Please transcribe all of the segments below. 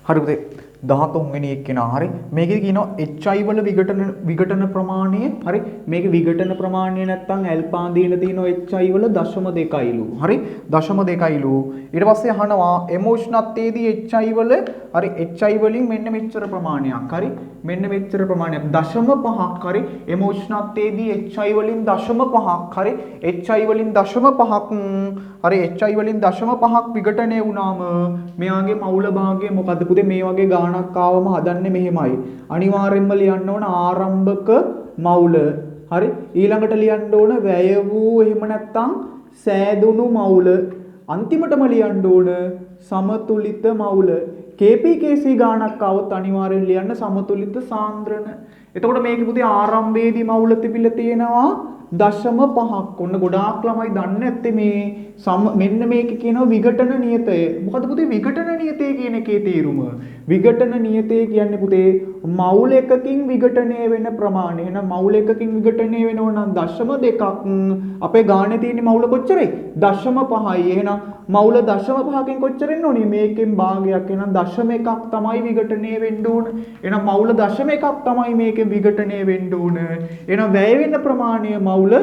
හරි පුතේ 13 වෙනි එක්කෙනා හරි මේකේ කියනවා HI වල විඝටන ප්‍රමාණය හරි මේකේ විඝටන ප්‍රමාණය නැත්තම් ඇල්ෆා දීලා තියෙනවා HI වල 0.2ලු හරි 0.2ලු ඊට පස්සේ අහනවා M උෂ්ණත්වයේදී HI වල හරි HI වලින් මෙන්න මෙච්චර ප්‍රමාණයක් හරි මෙන්න මෙච්චර ප්‍රමාණයක් 0.5ක් හරි M උෂ්ණත්වයේදී HI වලින් 0.5ක් හරි HI වලින් 0.5ක් හරි HI වලින් 0.5ක් විඝටනය වුණාම මෙයාගේ මවුල භාගය මොකද්ද පුතේ මේ වගේ ගාණක් ආවම හදන්නේ මෙහෙමයි අනිවාර්යෙන්ම ලියන්න ඕන ආරම්භක මවුල හරි ඊළඟට ලියන්න ඕන වැය වූ එහෙම නැත්නම් සෑදුණු මවුල අන්තිමටම ලියන්න ඕන සමතුලිත මවුල KPKC ගාණක් આવොත් අනිවාර්යෙන් ලියන්න සමතුලිත සාන්ද්‍රණ එතකොට මේකේ පුතේ ආරම්භයේදී මවුල තිබිලා තියෙනවා 0.5ක් ඔන්න ගොඩාක් ළමයි දන්නේ නැත්තේ මේ මෙන්න මේක කියනවා විඝටන නියතය. මොකද පුතේ විඝටන නියතය කියන එකේ තේරුම? විඝටන නියතය කියන්නේ පුතේ මවුල එකකින් විඝටනය වෙන ප්‍රමාණය. එහෙනම් මවුල එකකින් විඝටනය වෙනව නම් 0.2ක් අපේ ගානේ තියෙන මවුල කොච්චරයි? 0.5යි. එහෙනම් මවුල 0.5කින් කොච්චර එන්න ඕනේ? මේකෙන් භාගයක්. එහෙනම් 0.1ක් තමයි විඝටනය වෙන්න ඕන. එහෙනම් මවුල 0.1ක් තමයි මේකෙන් විඝටනය වෙන්න ඕන. එහෙනම් වැය වෙන ප්‍රමාණය මවුල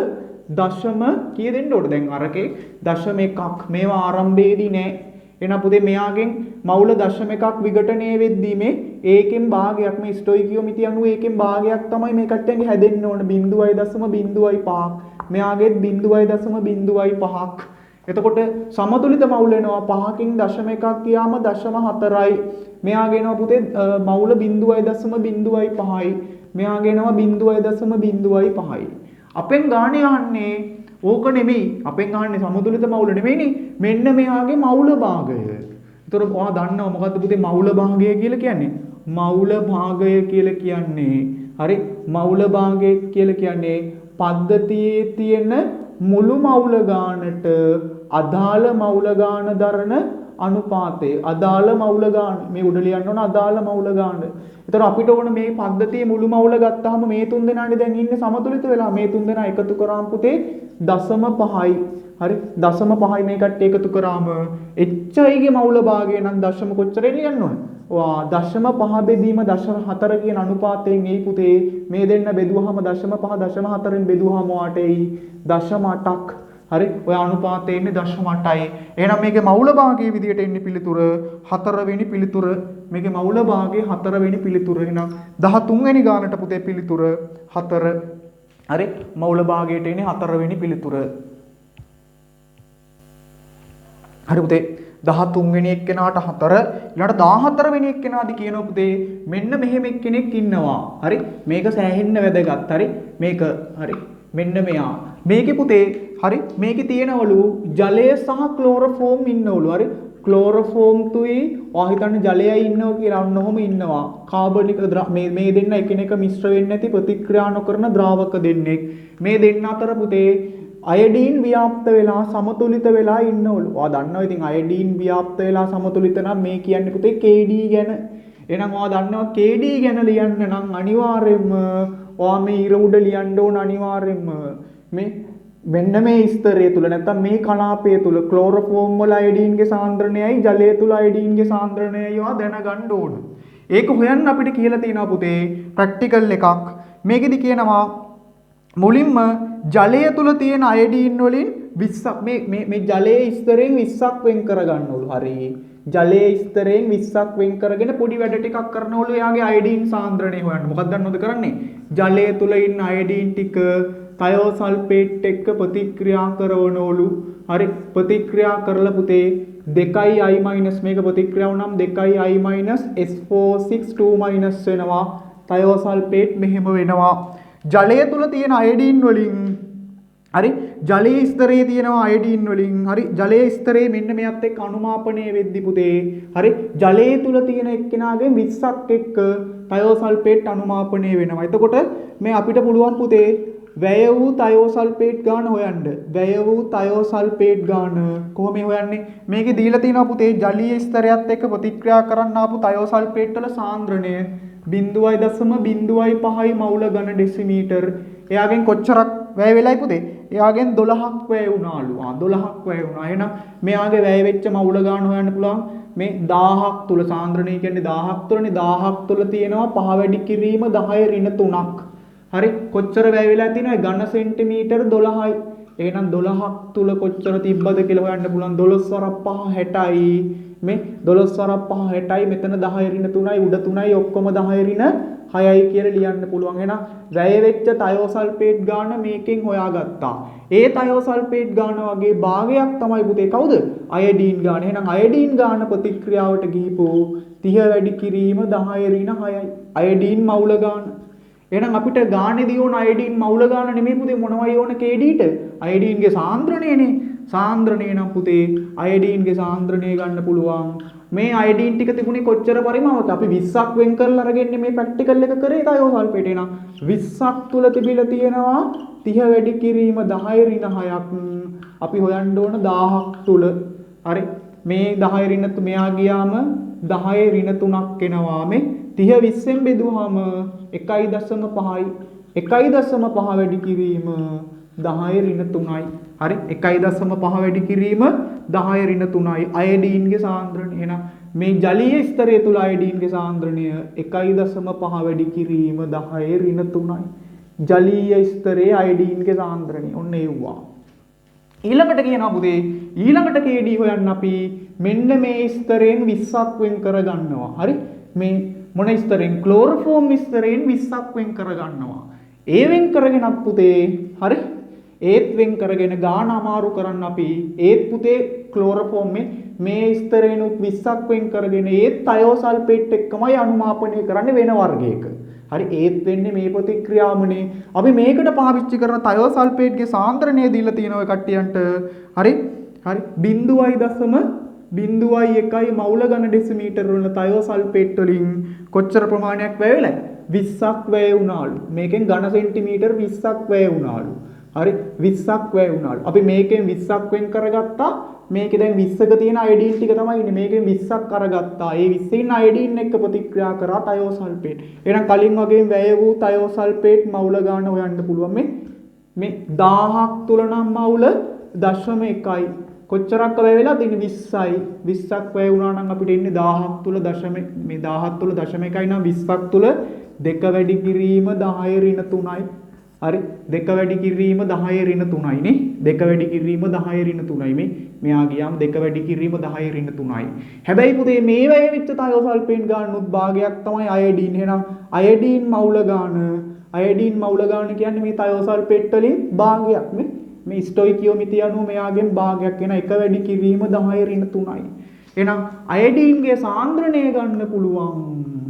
දශම කීය දෙන්න ඕනේ දැන් අරකේ 0.1ක් මේවා ආරම්භයේදී නෑ එහෙනම් පුතේ මෙයාගෙන් මවුල 0.1ක් විඝටනය වෙද්දී මේ ඒකෙන් භාගයක් මේ ස්ටොයිකියෝමිතිය අනුව ඒකෙන් භාගයක් තමයි මේ කට්ටියන්ගේ හැදෙන්න ඕන 0.05ක් මෙයාගෙත් 0.05ක් එතකොට සමතුලිත මවුල එනවා 5කින් 0.1ක් ගියාම 0.4යි මෙයාගේ එනවා පුතේ මවුල 0.05යි මෙයාගේ එනවා 0.05යි අපෙන් ගානේ අහන්නේ ඕක නෙමෙයි අපෙන් අහන්නේ සමතුලිත මවුල නෙමෙයිනේ මෙන්න මෙයාගේ මවුල භාගය. ඒතර ඔයා දන්නවා මොකද්ද පුතේ මවුල භාගය කියලා කියන්නේ? මවුල භාගය කියලා කියන්නේ හරි මවුල භාගය කියලා කියන්නේ පද්ධතියේ තියෙන මුළු මවුල ගානට අදාළ මවුල ගාන දරන අනුපාතය අදාළ මවුල ගාන මේ උඩ ලියන්න ඕන අදාළ මවුල ගාන. ඒතර අපිට ඕන මේ පද්ධතියේ මුළු මවුල ගත්තාම මේ තුන් දෙනානේ දැන් ඉන්නේ සමතුලිත වෙලා මේ තුන් දෙනා එකතු කරාම පුතේ 0.5යි. හරි 0.5යි මේ කට්ටිය එකතු කරාම HI ගේ මවුල භාගය නම් දශම කොච්චරද ලියන්න ඕන? ඔයා 0.5 බෙදීම 0.4 කියන අනුපාතයෙන් එයි පුතේ මේ දෙන්න බෙදුවාම 0.5 0.4න් බෙදුවාම ඔයාට එයි 0.8ක්. හරි ඔය අනුපාතය එන්නේ 0.8යි. එහෙනම් මේකේ මවුල භාගයේ විදියට එන්නේ පිළිතුර 4 වෙනි පිළිතුර. මේකේ මවුල භාගයේ 4 වෙනි පිළිතුර. එහෙනම් 13 වෙනි ගානට පුතේ පිළිතුර 4. හරි මවුල භාගයට එන්නේ 4 වෙනි පිළිතුර. හරි පුතේ 13 වෙනි එක්කෙනාට 4 ඊළඟට 14 වෙනි එක්කෙනාදි කියනවා පුතේ මෙන්න මෙහෙම එක්කෙනෙක් ඉන්නවා. හරි මේක සෑහෙන්න වැදගත්. හරි මේක හරි මෙන්න මෙයා මේකේ පුතේ හරි මේකේ තියෙනවලු ජලය සහ ක්ලෝරෝෆෝම් ඉන්නවලු. හරි ක්ලෝරෝෆෝම් තුයි ඔයා හිතන්නේ ජලයයි ඉන්නවා කියලා අන්න ඔහොම ඉන්නවා. කාබනික මේ දෙන්න එකිනෙක මිශ්‍ර වෙන්නේ නැති ප්‍රතික්‍රියා නොකරන ද්‍රාවක දෙන්නෙක්. මේ දෙන්න අතර පුතේ අයඩීන් ව්‍යාප්ත වෙලා සමතුලිත වෙලා ඉන්නවලු. ඔයා දන්නවා ඉතින් අයඩීන් ව්‍යාප්ත වෙලා සමතුලිත නම් මේ කියන්නේ පුතේ KD ගැන. එහෙනම් ඔයා දන්නවා KD ගැන ලියන්න නම් අනිවාර්යයෙන්ම ඔයා මේ ඉර උඩ ලියන්න ඕන අනිවාර්යයෙන්ම මේ මෙන්න මේ ස්තරය තුල නැත්තම් මේ කලාපය තුල ක්ලෝරෝෆෝම් වල අයඩීන්ගේ සාන්ද්‍රණයයි ජලය තුල අයඩීන්ගේ සාන්ද්‍රණයයි ඔයා දැනගන්න ඕන. ඒක හොයන්න අපිට කියලා තියෙනවා පුතේ ප්‍රැක්ටිකල් එකක්. මේකෙදි කියනවා මුලින්ම ජලය තුල තියෙන අයඩීන් වලින් 20ක් මේ ජලයේ ස්තරයෙන් 20ක් වෙන් කරගන්නවලු. හරි ජලයේ ස්තරයෙන් 20ක් වෙන් කරගෙන පොඩි වැඩ ටිකක් කරනවලු එයාගේ අයඩීන් සාන්ද්‍රණය හොයන්න. මොකක්ද දන්නවද කරන්නේ? ජලය තුල ඉන්න අයඩීන් ටික තයෝසල්ෆේට් එක්ක ප්‍රතික්‍රියා කරනවලු. හරි ප්‍රතික්‍රියා කරලා පුතේ 2i- මේක ප්‍රතික්‍රියාව නම් 2i- S462- වෙනවා. තයෝසල්ෆේට් මෙහෙම වෙනවා. ජලය තුල තියෙන අයඩීන් වලින් හරි ජලයේ ස්තරයේ තියෙනවා අයඩීන් වලින් හරි ජලයේ ස්තරයේ මෙන්න මෙයත් එක්ක අනුමාපනය වෙද්දි පුතේ හරි ජලයේ තුල තියෙන එක්කෙනාගෙන් 20ක් එක්ක තයෝසල්ෆේට් අනුමාපනය වෙනවා. එතකොට මේ අපිට පුළුවන් පුතේ වැය වූ තයෝසල්ෆේට් ගාන හොයන්න. වැය වූ තයෝසල්ෆේට් ගාන කොහොම හොයන්නේ? මේකේ දීලා තියෙනවා පුතේ ජලීය ස්තරයත් එක්ක ප්‍රතික්‍රියා කරන්න ආපු තයෝසල්ෆේට් වල සාන්ද්‍රණය 0.05යි මවුල ඝන ඩෙසිමීටර්. එයාගෙන් කොච්චරක් වැය වෙලයි පුතේ? එයාගෙන් 12ක් වැය වුණාලු. 12ක් වැය වුණා. එහෙනම් මෙයාගේ වැය වෙච්ච මවුල ගාන හොයන්න පුළුවන්. මේ 1000ක් තුල සාන්ද්‍රණය කියන්නේ 1000ක් තුලනේ 1000ක් තුල තියෙනවා 5 වැඩි කිරීම 10 ඍණ 3ක්. හරි කොච්චර වැය වෙලා තියෙනවද ඝන සෙන්ටිමීටර 12යි. එහෙනම් 12ක් තුල කොච්චර තිබ්බද කියලා හොයන්න පුළුවන් 12 වරක් 5 60යි. මේ 12 වරක් 5 60යි මෙතන 10 ඍණ 3යි උඩ 3යි ඔක්කොම 10 ඍණ 6යි කියලා ලියන්න පුළුවන්. එහෙනම් වැය වෙච්ච තයෝසල්ෆේට් ගාන මේකෙන් හොයාගත්තා. ඒ තයෝසල්ෆේට් ගාන වගේ භාගයක් තමයි පුතේ කවුද? අයඩීන් ගාන. එහෙනම් අයඩීන් ගාන ප්‍රතික්‍රියාවට ගිහිපු 30 වැඩි කිරීම 10 ඍණ 6යි. අයඩීන් මවුල ගාන. එහෙනම් අපිට ගානේදී ඕන අයඩීන් මවුල ගාන නෙමෙයි පුතේ මොනවයි ඕන KDට? අයඩීන්ගේ සාන්ද්‍රණයනේ. සාන්ද්‍රණය නම් පුතේ අයඩීන්ගේ සාන්ද්‍රණය ගන්න පුළුවන්. මේ අයඩීන් ටික තිබුණේ කොච්චර පරිමාවක? අපි 20ක් වෙන් කරලා අරගෙන මේ ප්‍රැක්ටිකල් එක කරේ තයෝසල්ෆේට්. එහෙනම් 20ක් තුල තිබිලා තියෙනවා 30 වැඩි කිරීම 10 ඍණ 6ක්. අපි හොයන්න ඕන 1000ක් තුල. හරි. මේ 10 ඍණ මෙයා ගියාම 10 ඍණ 3ක් එනවා. මේ 30 20ෙන් බෙදුවාම 1.5යි. 1.5 වැඩි කිරීම 10 ඍණ 3යි. හරි 1.5 වැඩි කිරීම 10 ඍණ 3යි. අයඩීන්ගේ සාන්ද්‍රණය. එහෙනම් මේ ජලීය ස්තරය තුල අයඩීන්ගේ සාන්ද්‍රණය 1.5 වැඩි කිරීම 10 ඍණ 3යි. ජලීය ස්තරයේ අයඩීන්ගේ සාන්ද්‍රණය. ඔන්න ඒවුවා. ඊළඟට කියනවා පුතේ ඊළඟට KD හොයන්න අපි මෙන්න මේ ස්තරයෙන් 20ක් වෙන් කරගන්නවා. හරි මේ මොන ස්තරයෙන් ක්ලෝරෝෆෝම් ස්තරයෙන් 20ක් වෙන් කරගන්නවා. ඒ වෙන් කරගෙන පුතේ හරි ඒත් වෙන් කරගෙන ගාන අමාරු කරන්න අපි ඒත් පුතේ ක්ලෝරෝෆෝම් මේ ස්තරයෙන් 20ක් වෙන් කරගෙන ඒත් තයෝසල්ෆේට් එක්කමයි අනුමාපනය කරන්නේ වෙන වර්ගයක. හරි ඒත් වෙන්නේ මේ ප්‍රතික්‍රියාවනේ. අපි මේකට පාවිච්චි කරන තයෝසල්ෆේට්ගේ සාන්ද්‍රණය දීලා තියෙනවා කට්ටියන්ට. හරි 0.01 මවුල ඝන ඩෙසිමීටර වල තයෝසල්ෆේට් වලින් කොච්චර ප්‍රමාණයක් වැය වෙලාද? 20ක් වැය වුණාලු. මේකෙන් ඝන සෙන්ටිමීටර 20ක් වැය වුණාලු. හරි 20ක් වැය වුණාලු. අපි මේකෙන් 20ක් වෙන් කරගත්තා. මේකේ දැන් 20ක තියෙන අයඩීන් ටික තමයි ඉන්නේ. මේකෙන් 20ක් අරගත්තා. ඒ 20 ඉන්න අයඩීන් එක්ක ප්‍රතික්‍රියා කරා තයෝසල්ෆේට්. එහෙනම් කලින් වගේම වැය වූ තයෝසල්ෆේට් මවුල ගාන හොයන්න පුළුවන්. මේ 1000ක් තුල නම් මවුල 0.1යි. කොච්චරක් වැය වෙලා තියෙන්නේ 20යි. 20ක් වැය වුණා නම් අපිට ඉන්නේ 1000ක් තුල මේ 1000ක් තුල 0.1යි නම් 20ක් තුල 2 වැඩි කිරීම 10 ඍණ 3යි. හරි 2 වැඩි කිරීම 10 ඍණ 3යි නේ. 2 වැඩි කිරීම 10 ඍණ 3යි මේ. මෙහා ගියාම 2 වැඩි කිරීම 10 ඍණ 3යි. හැබැයි පුතේ මේ වැය වෙච්ච තයෝසල්ෆේට් ගානුත් භාගයක් තමයි අයඩීන්. එහෙනම් අයඩීන් මවුල ගාන කියන්නේ මේ තයෝසල්ෆේට් වලින් භාගයක් නේ. මේ ස්ටොයිකියෝමිතිය අනුව මෙයාගෙන් භාගයක් වෙන 1 වැඩි කිරීම 10 ඍණ 3යි. එහෙනම් අයඩීන්ගේ සාන්ද්‍රණය ගන්න පුළුවන්.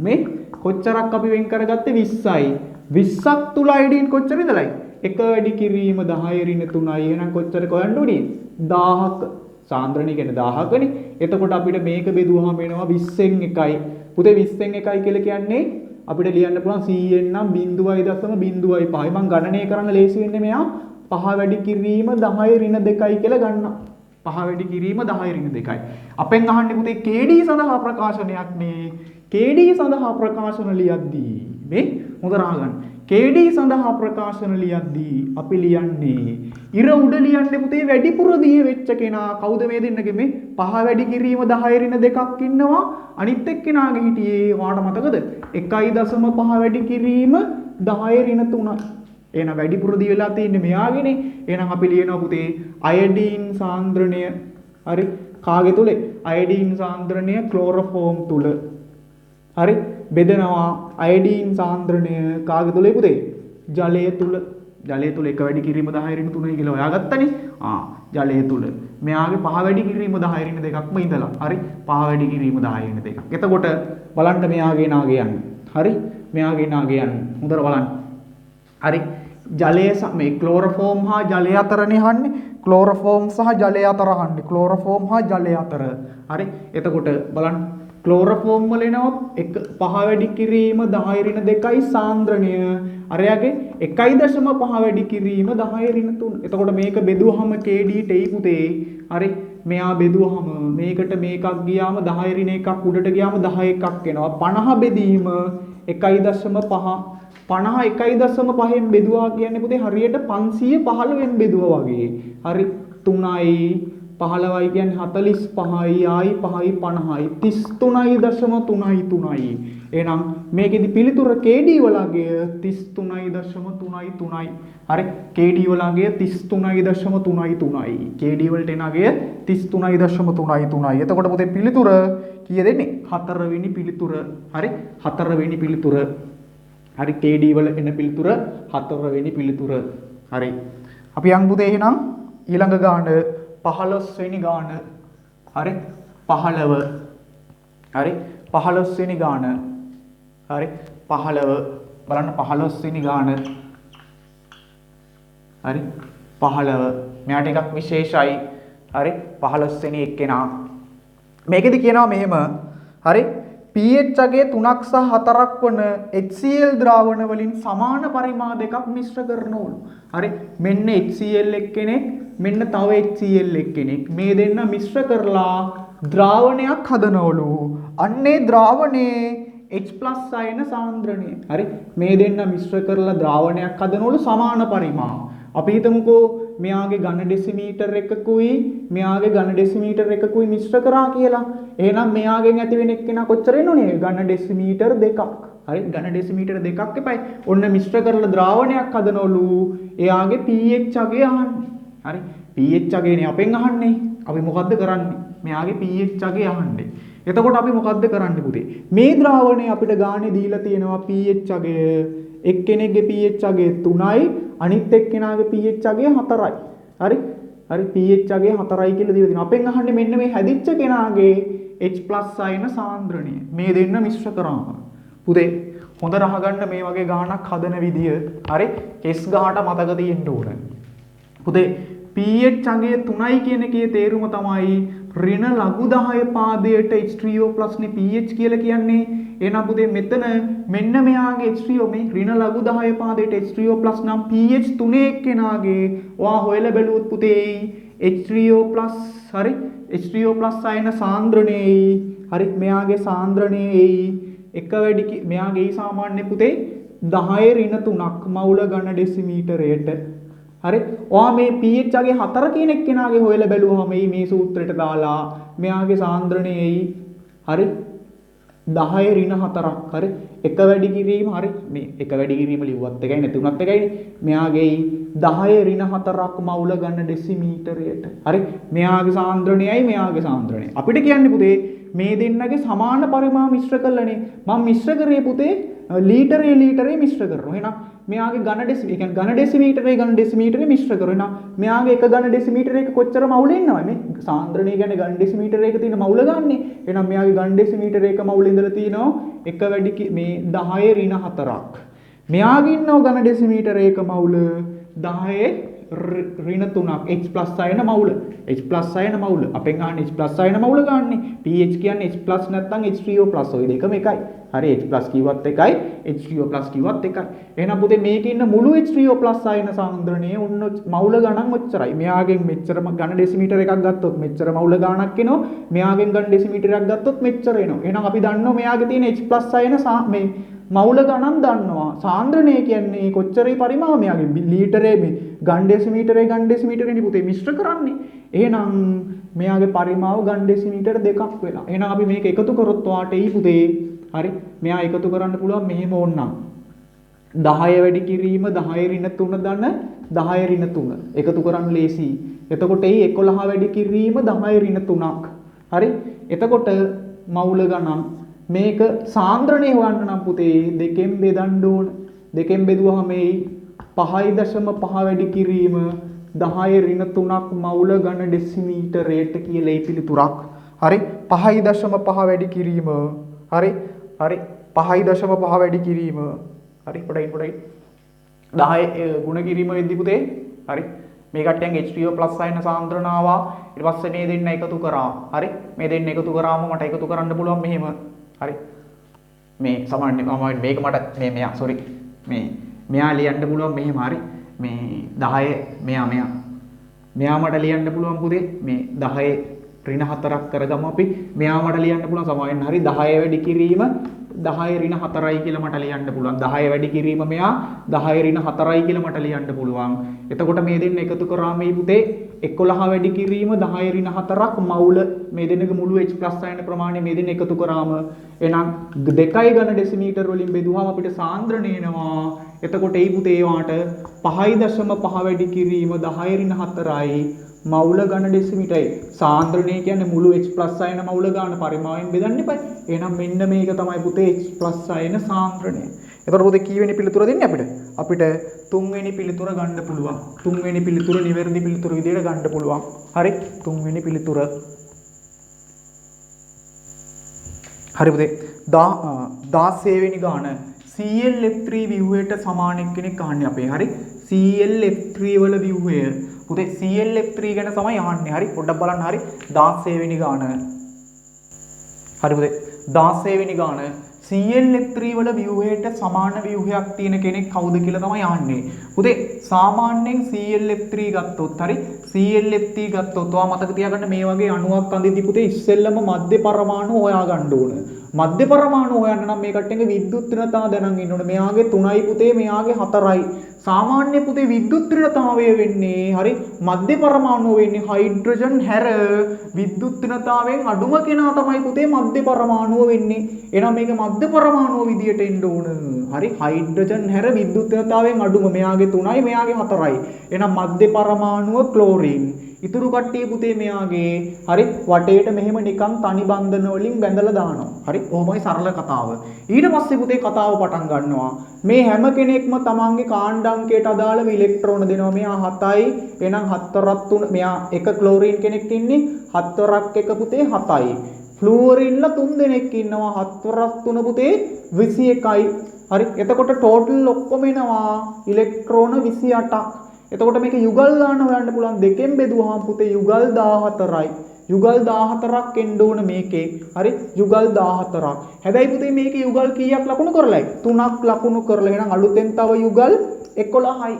මේ කොච්චරක් අපි වෙන් කරගත්තේ 20යි. 20ක් තුල අයඩීන් කොච්චර ඉඳලායි? 1 වැඩි කිරීම 10 ඍණ 3යි. එහෙනම් කොච්චරක හොයන්න ඕනේ? 1000ක. සාන්ද්‍රණය කියන්නේ 1000කනේ. එතකොට අපිට මේක බෙදුවාම වෙනවා 20න් 1යි. පුතේ 20න් 1යි කියලා කියන්නේ අපිට ලියන්න පුළුවන් 100න් නම් 0.05යි. මම ගණනය කරන්න ලේසි වෙන්නේ මෙයා 5 වැඩි කිරීම 10 ඍණ 2යි කියලා ගන්නවා. 5 වැඩි කිරීම 10 ඍණ 2යි. අපෙන් අහන්නේ පුතේ KD සඳහා ප්‍රකාශනයක් නේ. KD සඳහා ප්‍රකාශන ලියද්දී මේ හොඳ රහගන්න. KD සඳහා ප්‍රකාශන ලියද්දී අපි ලියන්නේ ඉර උඩ ලියන්නේ පුතේ වැඩිපුර දිය වෙච්ච කෙනා කවුද මේ දෙන්නගේ මේ 5 වැඩි කිරීම 10 ඍණ 2ක් ඉන්නවා. අනිත් එක්කෙනාගේ හිටියේ ඔයාලට මතකද? 1.5 වැඩි කිරීම 10 ඍණ 3යි. එහෙනම් වැඩිපුර දී වෙලා තියෙන්නේ මෙයාගේනේ. එහෙනම් අපි ලියනවා පුතේ අයඩීන් සාන්ද්‍රණය හරි කාගේ තුලේ? අයඩීන් සාන්ද්‍රණය ක්ලෝරෝෆෝම් තුල. හරි බෙදනවා අයඩීන් සාන්ද්‍රණය කාගේ තුලේ පුතේ? ජලය තුල. ජලය තුල 1 වැඩි කිරීම 10 ඍණ 3යි කියලා හොයාගත්තනේ. ජලය තුල. මෙයාගේ 5 වැඩි කිරීම 10 ඍණ 2ක්ම ඉඳලා. හරි 5 වැඩි කිරීම 10 ඍණ 2ක්. එතකොට බලන්න මෙයාගේ නාගේ යන්නේ. හරි මෙයාගේ නාගේ යන්නේ. හොඳට බලන්න. හරි ජලය මේ ක්ලෝරෝෆෝම් හා ජලය අතරනේ අහන්නේ. ක්ලෝරෝෆෝම් සහ ජලය අතර අහන්නේ. ක්ලෝරෝෆෝම් හා ජලය අතර. හරි එතකොට බලන්න ක්ලෝරෝෆෝම් වල එනවා 5 වැඩි කිරීම 10 ඍණ 2යි සාන්ද්‍රණය. අරයාගේ 1.5 වැඩි කිරීම 10 ඍණ 3. එතකොට මේක බෙදුවහම KDට එයි පුතේ. හරි මෙයා බෙදුවහම මේකට මේකක් ගියාම 10 ඍණ 1ක් උඩට ගියාම 10 එකක් එනවා. 50 බෙදීම 1.5 50 1.5න් බෙදුවා කියන්නේ පුතේ හරියට 515න් බෙදුවා වගේ. හරි 3යි 15යි කියන්නේ 45යි ආයි 5යි 50යි 33.333යි. එහෙනම් මේකෙදි පිළිතුර KD වලගේ 33.333යි. හරි KD වලගේ 33.333යි. KD වලට එනගේ 33.333යි. එතකොට පුතේ පිළිතුර කීය දෙන්නේ? 4 වෙනි පිළිතුර. හරි 4 වෙනි පිළිතුර. හරි KD වල එන පිළිතුර 4 වෙනි පිළිතුර. හරි අපි යන් පුතේ එහෙනම් ඊළඟ ගාන 15 වෙනි ගාන. හරි 15. හරි 15 වෙනි ගාන. හරි 15 බලන්න 15 වෙනි ගාන. හරි 15 මෙයාට එකක් විශේෂයි. හරි 15 වෙනි එක්කෙනා මේකෙදි කියනවා මෙහෙම. හරි pH අගේ 3ක් සහ 4ක් වන HCl ද්‍රාවණ වලින් සමාන පරිමාණ දෙකක් මිශ්‍ර කරනවලු. හරි මෙන්න HCl එක්කෙනෙක් මෙන්න තව HCl එක්කෙනෙක් මේ දෙන්න මිශ්‍ර කරලා ද්‍රාවණයක් හදනවලු. අන්නේ ද්‍රාවණයේ H+ අයන සාන්ද්‍රණය. හරි මේ දෙන්න මිශ්‍ර කරලා ද්‍රාවණයක් හදනවලු සමාන පරිමාණ. අපි හිතමුකෝ මෙයාගේ ඝන ඩෙසිමීටර් එකකුයි මෙයාගේ ඝන ඩෙසිමීටර් එකකුයි මිශ්‍ර කරා කියලා. එහෙනම් මෙයාගෙන් ඇති වෙන එක්කෙනා කොච්චර එන්නෝනේ? ඝන ඩෙසිමීටර් දෙකක්. හරි ඝන ඩෙසිමීටර් දෙකක් එපයි. ඔන්න මිශ්‍ර කරලා ද්‍රාවණයක් හදනවලු. එයාගේ pH අගය අහන්නේ. හරි pH අගයනේ අපෙන් අහන්නේ. අපි මොකද්ද කරන්නේ? මෙයාගේ pH අගය අහන්නේ. එතකොට අපි මොකද්ද කරන්නේ පුතේ? මේ ද්‍රාවණය අපිට ගානේ දීලා තියෙනවා pH අගය. එක්කෙනෙක්ගේ pH අගය 3යි අනිත් එක්කෙනාගේ pH අගය 4යි. හරි pH අගය 4යි කියලා දීලා තියෙනවා. අපෙන් අහන්නේ මෙන්න මේ හැදිච්ච කෙනාගේ H+ අයන සාන්ද්‍රණය. මේ දෙන්න මිශ්‍ර කරාම. පුතේ හොඳ රහගන්න මේ වගේ ගානක් හදන විදිය. හරි S ගහට මතක තියෙන්න ඕන. පුතේ pH අගය 3යි කියන එකේ තේරුම තමයි ඍණ ලඝු 10 පාදයට H3O+ නේ pH කියලා කියන්නේ. එහෙනම් පුතේ මෙතන මෙන්න මෙයාගේ H3O මේ ඍණ ලඝු 10 පාදයට H3O+ නම් pH 3 එක්කෙනාගේ ඔයා හොයලා බැලුවොත් පුතේ H3O+ හරි H3O+ අයන සාන්ද්‍රණයයි හරි මෙයාගේ සාන්ද්‍රණයයි එක වැඩි මෙයාගේ සාමාන්‍ය පුතේ 10 ඍණ 3ක් මවුල ඝන ඩෙසිමීටරයට. හරි ඔයා මේ pH අගේ 4 කියන එක්කෙනාගේ හොයලා බැලුවම මේ සූත්‍රයට දාලා මෙයාගේ සාන්ද්‍රණයයි හරි 10 ඍණ 4ක්. හරි එක වැඩි කිරීම හරි මේ එක වැඩි කිරීම ලිව්වත් එකයි නැතුණත් එකයි. මෙයාගේ 10 ඍණ 4ක් මවුල ඝන ඩෙසිමීටරයට. හරි මෙයාගේ සාන්ද්‍රණයයි මෙයාගේ සාන්ද්‍රණය. අපිට කියන්නේ පුතේ මේ දෙන්නගේ සමාන පරිමාණ මිශ්‍ර කළානේ. මම මිශ්‍ර කරේ පුතේ ලීටරේ මිශ්‍ර කරනවා. එහෙනම් මෙයාගේ ඝන ඩෙසිමීටරේ මිශ්‍ර කරනවා. එහෙනම් මෙයාගේ එක ඝන ඩෙසිමීටරයක කොච්චර මවුල ඉන්නවද? මේ සාන්ද්‍රණය කියන්නේ ඝන ඩෙසිමීටරයක තියෙන මවුල ගන්නෙ. එහෙනම් මෙයාගේ ඝන ඩෙසිමීටරයක මවුල ඉඳලා තියෙනවා එක වැඩි මේ 10 ඍණ 4ක්. මෙයාගේ ඉන්නව ඝන ඩෙසිමීටරයක මවුල 10 ඍණ 3ක් H+ අයන මවුල. H+ අයන මවුල. අපෙන් අහන්නේ H+ අයන මවුල ගන්නෙ. pH කියන්නේ H+ නැත්නම් H3O+ ඔය දෙකම එකයි. හරි H+ කිව්වත් එකයි H3O+ කිව්වත් එකයි. එහෙනම් පුතේ මේකේ ඉන්න මුළු H3O+ අයන සාන්ද්‍රණය ඔන්න මවුල ගණන් ඔච්චරයි. මෙයාගෙන් මෙච්චර ඝන ඩෙසිමීටර එකක් ගත්තොත් මෙච්චර මවුල ගණනක් එනවා. මෙයාගෙන් ඝන ඩෙසිමීටරයක් ගත්තොත් මෙච්චර එනවා. එහෙනම් අපි දන්නවා මෙයාගේ තියෙන H+ අයන මේ මවුල ගණන් දන්නවා. සාන්ද්‍රණය කියන්නේ කොච්චරේ පරිමාණ මෙයාගේ ලීටරේ මේ ඝන ඩෙසිමීටරේ පුතේ මිශ්‍ර කරන්නේ. එහෙනම් මෙයාගේ පරිමාව ඝන ඩෙසිමීටර දෙකක් වෙලා. එහෙනම් අපි මේක එකතු කරොත් වාට එයි පුතේ. හරි මෙයා එකතු කරන්න පුළුවන් මෙහෙම ඕනනම් 10 වැඩි කිරීම 10 ඍණ 3 දන 10 ඍණ 3 එකතු කරන්න ලේසි. එතකොට එයි 11 වැඩි කිරීම 10 ඍණ 3ක්. හරි එතකොට මවුල ගණන් මේක සාන්ද්‍රණය හොයන්න නම් පුතේ දෙකෙන් බෙදන්න ඕන. දෙකෙන් බෙදුවහම එයි 5.5 වැඩි කිරීම 10 ඍණ 3ක් මවුල ඝන ඩෙසිමීටරයට කියලා ඒ පිළිතුරක්. හරි 5.5 වැඩි කිරීම හරි 5.5 වැඩි කිරීම හරි පොඩයි 10 ගුණ කිරීම වෙද්දි පුතේ හරි මේ කට්ටියන් H3O+ අයන සාන්ද්‍රණාවා ඊට පස්සේ මේ දෙන්න එකතු කරා. හරි මේ දෙන්න එකතු කරාම මට එකතු කරන්න පුළුවන් මෙහෙම. හරි මේ සමාන මේක මට මෙයා සෝරි මේ මෙයා ලියන්න පුළුවන් මෙහෙම. හරි මේ 10 මෙයා මට ලියන්න පුළුවන් පුතේ මේ 10 ඍණ 4ක් කරගමු අපි. මෙයා මට ලියන්න පුළුවන් සමාවෙන්න හරි 10 වැඩි කිරීම 10 ඍණ 4යි කියලා මට ලියන්න පුළුවන්. 10 වැඩි කිරීම මෙයා 10 ඍණ 4යි කියලා මට ලියන්න පුළුවන්. එතකොට මේ දෙන්න එකතු කරාම මේ පුතේ 11 වැඩි කිරීම 10 ඍණ 4ක් මවුල මේ දෙන්නගේ මුළු h+ අයන ප්‍රමාණය මේ දෙන්න එකතු කරාම එහෙනම් 2 ඝන ඩෙසිමීටර් වලින් බෙදුවාම අපිට සාන්ද්‍රණය එනවා. එතකොට ඒ පුතේ වාට 5.5 වැඩි කිරීම 10 ඍණ 4යි මවුල ඝන ඩෙසිමීටරයි. සාන්ද්‍රණය කියන්නේ මුළු h+ අයන මවුල ගාන පරිමාණයෙන් බෙදන්න එපා. එහෙනම් මෙන්න මේක තමයි පුතේ h+ අයන සාන්ද්‍රණය. එතකොට පුතේ කීවෙනි පිළිතුර දෙන්නේ අපිට? අපිට තුන්වෙනි පිළිතුර ගන්න පුළුවන්. තුන්වෙනි පිළිතුර නිවැරදි පිළිතුර විදිහට ගන්න පුළුවන්. හරි? තුන්වෙනි පිළිතුර. හරි පුතේ. 16 වෙනි ගාන ClF3 ව්‍යුහයට සමාන එක්කෙනෙක් අහන්නේ අපේ. හරි? ClF3 වල ව්‍යුහය. පුතේ ClF3 ගැන තමයි අහන්නේ. හරි? පොඩ්ඩක් බලන්න. හරි? 16 වෙනි ගාන. හරි පුතේ. 16 වෙනි ගාන ClF3 වල ව්‍යුහයට සමාන ව්‍යුහයක් තියෙන කෙනෙක් කවුද කියලා තමයි අහන්නේ. පුතේ සාමාන්‍යයෙන් ClF3 ගත්තොත් හරි ClF3 ගත්තොත් ඔයා මතක තියාගන්න මේ වගේ අණුවක් අඳිද්දි පුතේ ඉස්සෙල්ලම මධ්‍ය පරමාණු හොයා ගන්න ඕන. මධ්‍ය පරමාණු හොයන්න නම් මේ කට්ටියගේ විද්‍යුත් ඍණතාව දැනන් ඉන්න ඕන. මෙයාගේ 3යි පුතේ මෙයාගේ 4යි. සාමාන්‍ය පුතේ විද්‍යුත් ඍණතාවය වෙන්නේ හරි මධ්‍ය පරමාණුව වෙන්නේ හයිඩ්‍රජන් හැර විද්‍යුත් ඍණතාවයෙන් අඩුම කෙනා තමයි පුතේ මධ්‍ය පරමාණුව වෙන්නේ. එහෙනම් මේක මධ්‍ය පරමාණුව විදියට එන්න ඕන. හරි හයිඩ්‍රජන් හැර විද්‍යුත් ඍණතාවයෙන් අඩුම මෙයාගේ 3යි මෙයාගේ 4යි. එහෙනම් මධ්‍ය පරමාණුව ක්ලෝරින්. ඉතුරු කට්ටිය පුතේ මෙයාගේ හරි වටේට මෙහෙම නිකන් තනි බන්ධන වලින් බැඳලා දානවා. හරි ඔහොමයි සරල කතාව. ඊට පස්සේ පුතේ කතාව පටන් ගන්නවා. මේ හැම කෙනෙක්ම තමන්ගේ කාණ්ඩාංකයට අදාළව ඉලෙක්ට්‍රෝන දෙනවා. මෙයා 7යි. එහෙනම් 7 3 මෙයා එක ක්ලෝරින් කෙනෙක් ඉන්නේ 7 එක පුතේ 7යි. ෆ්ලුවරින්ලා 3 දෙනෙක් ඉන්නවා 7 3 පුතේ 21යි. හරි එතකොට ටෝටල් ඔක්කොම එනවා ඉලෙක්ට්‍රෝන 28ක්. එතකොට මේක යුගල් දාන්න හොයන්න පුළුවන්. දෙකෙන් බෙදුවාම පුතේ යුගල් 14යි. යුගල් 14ක් එන්න ඕන මේකේ. හරි යුගල් 14ක්. හැබැයි පුතේ මේකේ යුගල් කීයක් ලකුණු කරලායි? 3ක් ලකුණු කරලා. එහෙනම් අලුතෙන් තව යුගල් 11යි.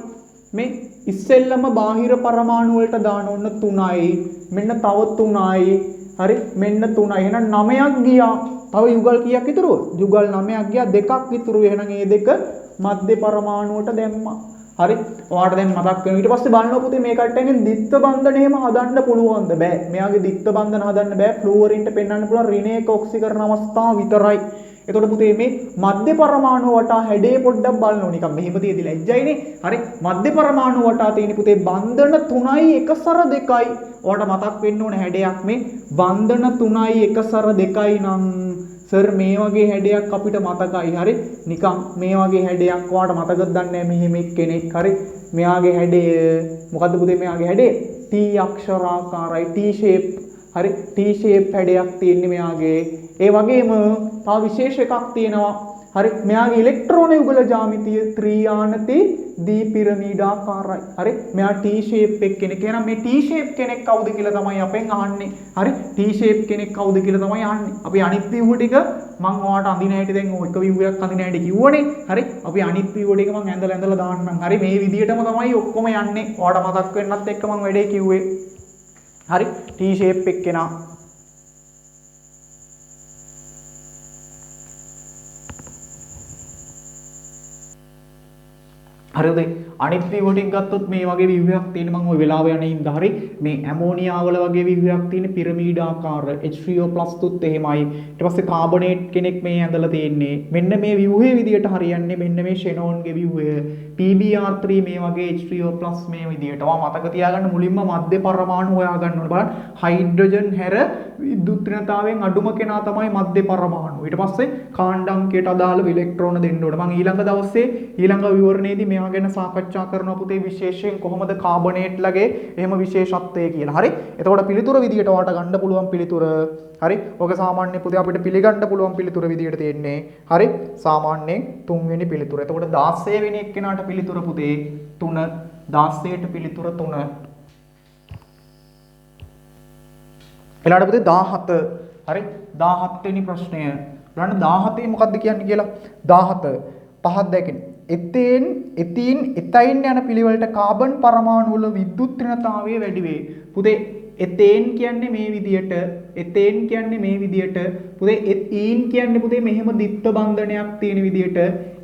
මේ ඉස්සෙල්ලම බාහිර පරමාණු වලට දාන ඕන 3යි. මෙන්න තව 3යි. හරි මෙන්න 3යි. එහෙනම් 9ක් ගියා. තව යුගල් කීයක් ඉතුරු? යුගල් 9ක් ගියා. දෙකක් ඉතුරු. එහෙනම් මේ දෙක මධ්‍ය පරමාණුවට දැම්මා. හරි ඔයාලට දැන් මතක් වෙනවා. ඊට පස්සේ බලනවා පුතේ මේ කට්ටියගෙන් දිත්ත බන්ධන එහෙම හදන්න පුළුවන්ද? බෑ. මෙයාගේ දිත්ත බන්ධන හදන්න බෑ. ෆ්ලුවරින්ට පෙන්වන්න පුළුවන් ඍණයක ඔක්සිකරණ අවස්ථාව විතරයි. එතකොට පුතේ මේ මධ්‍ය පරමාණු වටා හැඩේ පොඩ්ඩක් බලන්න ඕනේ. නිකන් මෙහෙම තියදිලා එජ්ජයිනේ. හරි මධ්‍ය පරමාණු වටා තියෙන පුතේ බන්ධන 3යි එකසර 2යි. ඔයාලට මතක් වෙන්න ඕනේ හැඩයක් මේ බන්ධන 3යි එකසර 2යි නම් සර් මේ වගේ හැඩයක් අපිට මතකයි. හරි නිකන් මේ වගේ හැඩයක් ඔයාලට මතකද දන්නේ මෙහෙම කෙනෙක්. හරි මෙයාගේ හැඩය මොකද්ද පුතේ? මෙයාගේ හැඩය T අක්ෂරාකාරයි. T shape. හරි T shape හැඩයක් තියෙන්නේ මෙයාගේ. ඒ වගේම තව විශේෂ එකක් තියෙනවා. හරි මෙයාගේ ඉලෙක්ට්‍රෝන යුගල ජ්‍යාමිතිය ත්‍රිආනති දී පිරමීඩාකාරයි. හරි මෙයා T shape එක කෙනෙක්. එහෙනම් මේ T shape කෙනෙක් කවුද කියලා තමයි අපෙන් අහන්නේ. හරි T shape කෙනෙක් කවුද කියලා තමයි අහන්නේ. අපි අනිත් view ටික මම ඔයාලට අඳින හැටි දැන් ඔය එක view එකක් අඳින හැටි කිව්වනේ. හරි අපි අනිත් view ටික මම ඇඳලා දාන්නම්. හරි මේ විදිහටම තමයි ඔක්කොම යන්නේ. ඔයාලට මතක් වෙන්නත් එක්ක මම වැඩේ කිව්වේ. හරි T shape එක කෙනා හරිද? අනිත් view ටික ගත්තොත් මේ වගේ view එකක් තියෙන මම ওই වෙලාව යන ඉඳ හරි මේ ඇමෝනියා වල වගේ view එකක් තියෙන පිරමීඩ ආකාර H3O+ තුත් එහෙමයි. ඊට පස්සේ කාබනේට් කෙනෙක් මේ ඇඳලා තියෙන්නේ. මෙන්න මේ view එකේ විදියට හරියන්නේ මෙන්න මේ ෂෙනෝන්ගේ view එක. PBr3 මේ වගේ H3O+ මේ විදියට. ඔයා මතක තියාගන්න මුලින්ම මධ්‍ය පරමාණු හොයා ගන්න ඕනේ. බලන්න හයිඩ්‍රජන් හැර විද්‍යුත් ඍණතාවයෙන් අඩුම කෙනා තමයි මධ්‍ය පරමාණු. ඊට පස්සේ කාණ්ඩාංකයට අදාළව ඉලෙක්ට්‍රෝන දෙන්න ඕනේ. මම ඊළඟ දවසේ ඊළඟ විවරණයේදී මේවා ගැන සාකච්ඡා කරනවා පුතේ විශේෂයෙන් කොහොමද කාබනේට්ලගේ එහෙම විශේෂත්වය කියලා. හරි. එතකොට පිළිතුර විදියට ඔයාලට ගන්න පුළුවන් පිළිතුර. හරි. ඔක සාමාන්‍ය පුතේ අපිට පිළිගන්න පුළුවන් පිළිතුර විදියට තියෙන්නේ. හරි. සාමාන්‍යයෙන් 3 වෙනි පිළිතුර. එතකොට 16 වෙනි එක්කෙනාට පිළිතුර පුතේ 3. 16ට පිළිතුර 3. එලාට පුතේ 17. හරි. 17 වෙනි ප්‍රශ්නය. බලන්න 17 මොකක්ද කියන්නේ කියලා. 17 පහක් දැකින් එතීන් එතයින් යන පිළිවෙලට කාබන් පරමාණු වල විද්‍යුත් ඍණතාවය වැඩි වේ. පුතේ එතේන් කියන්නේ මේ විදියට එතේන් කියන්නේ මේ විදියට පුතේ ඊන් කියන්නේ පුතේ මෙහෙම ද්විත්ව බන්ධනයක් තියෙන විදියට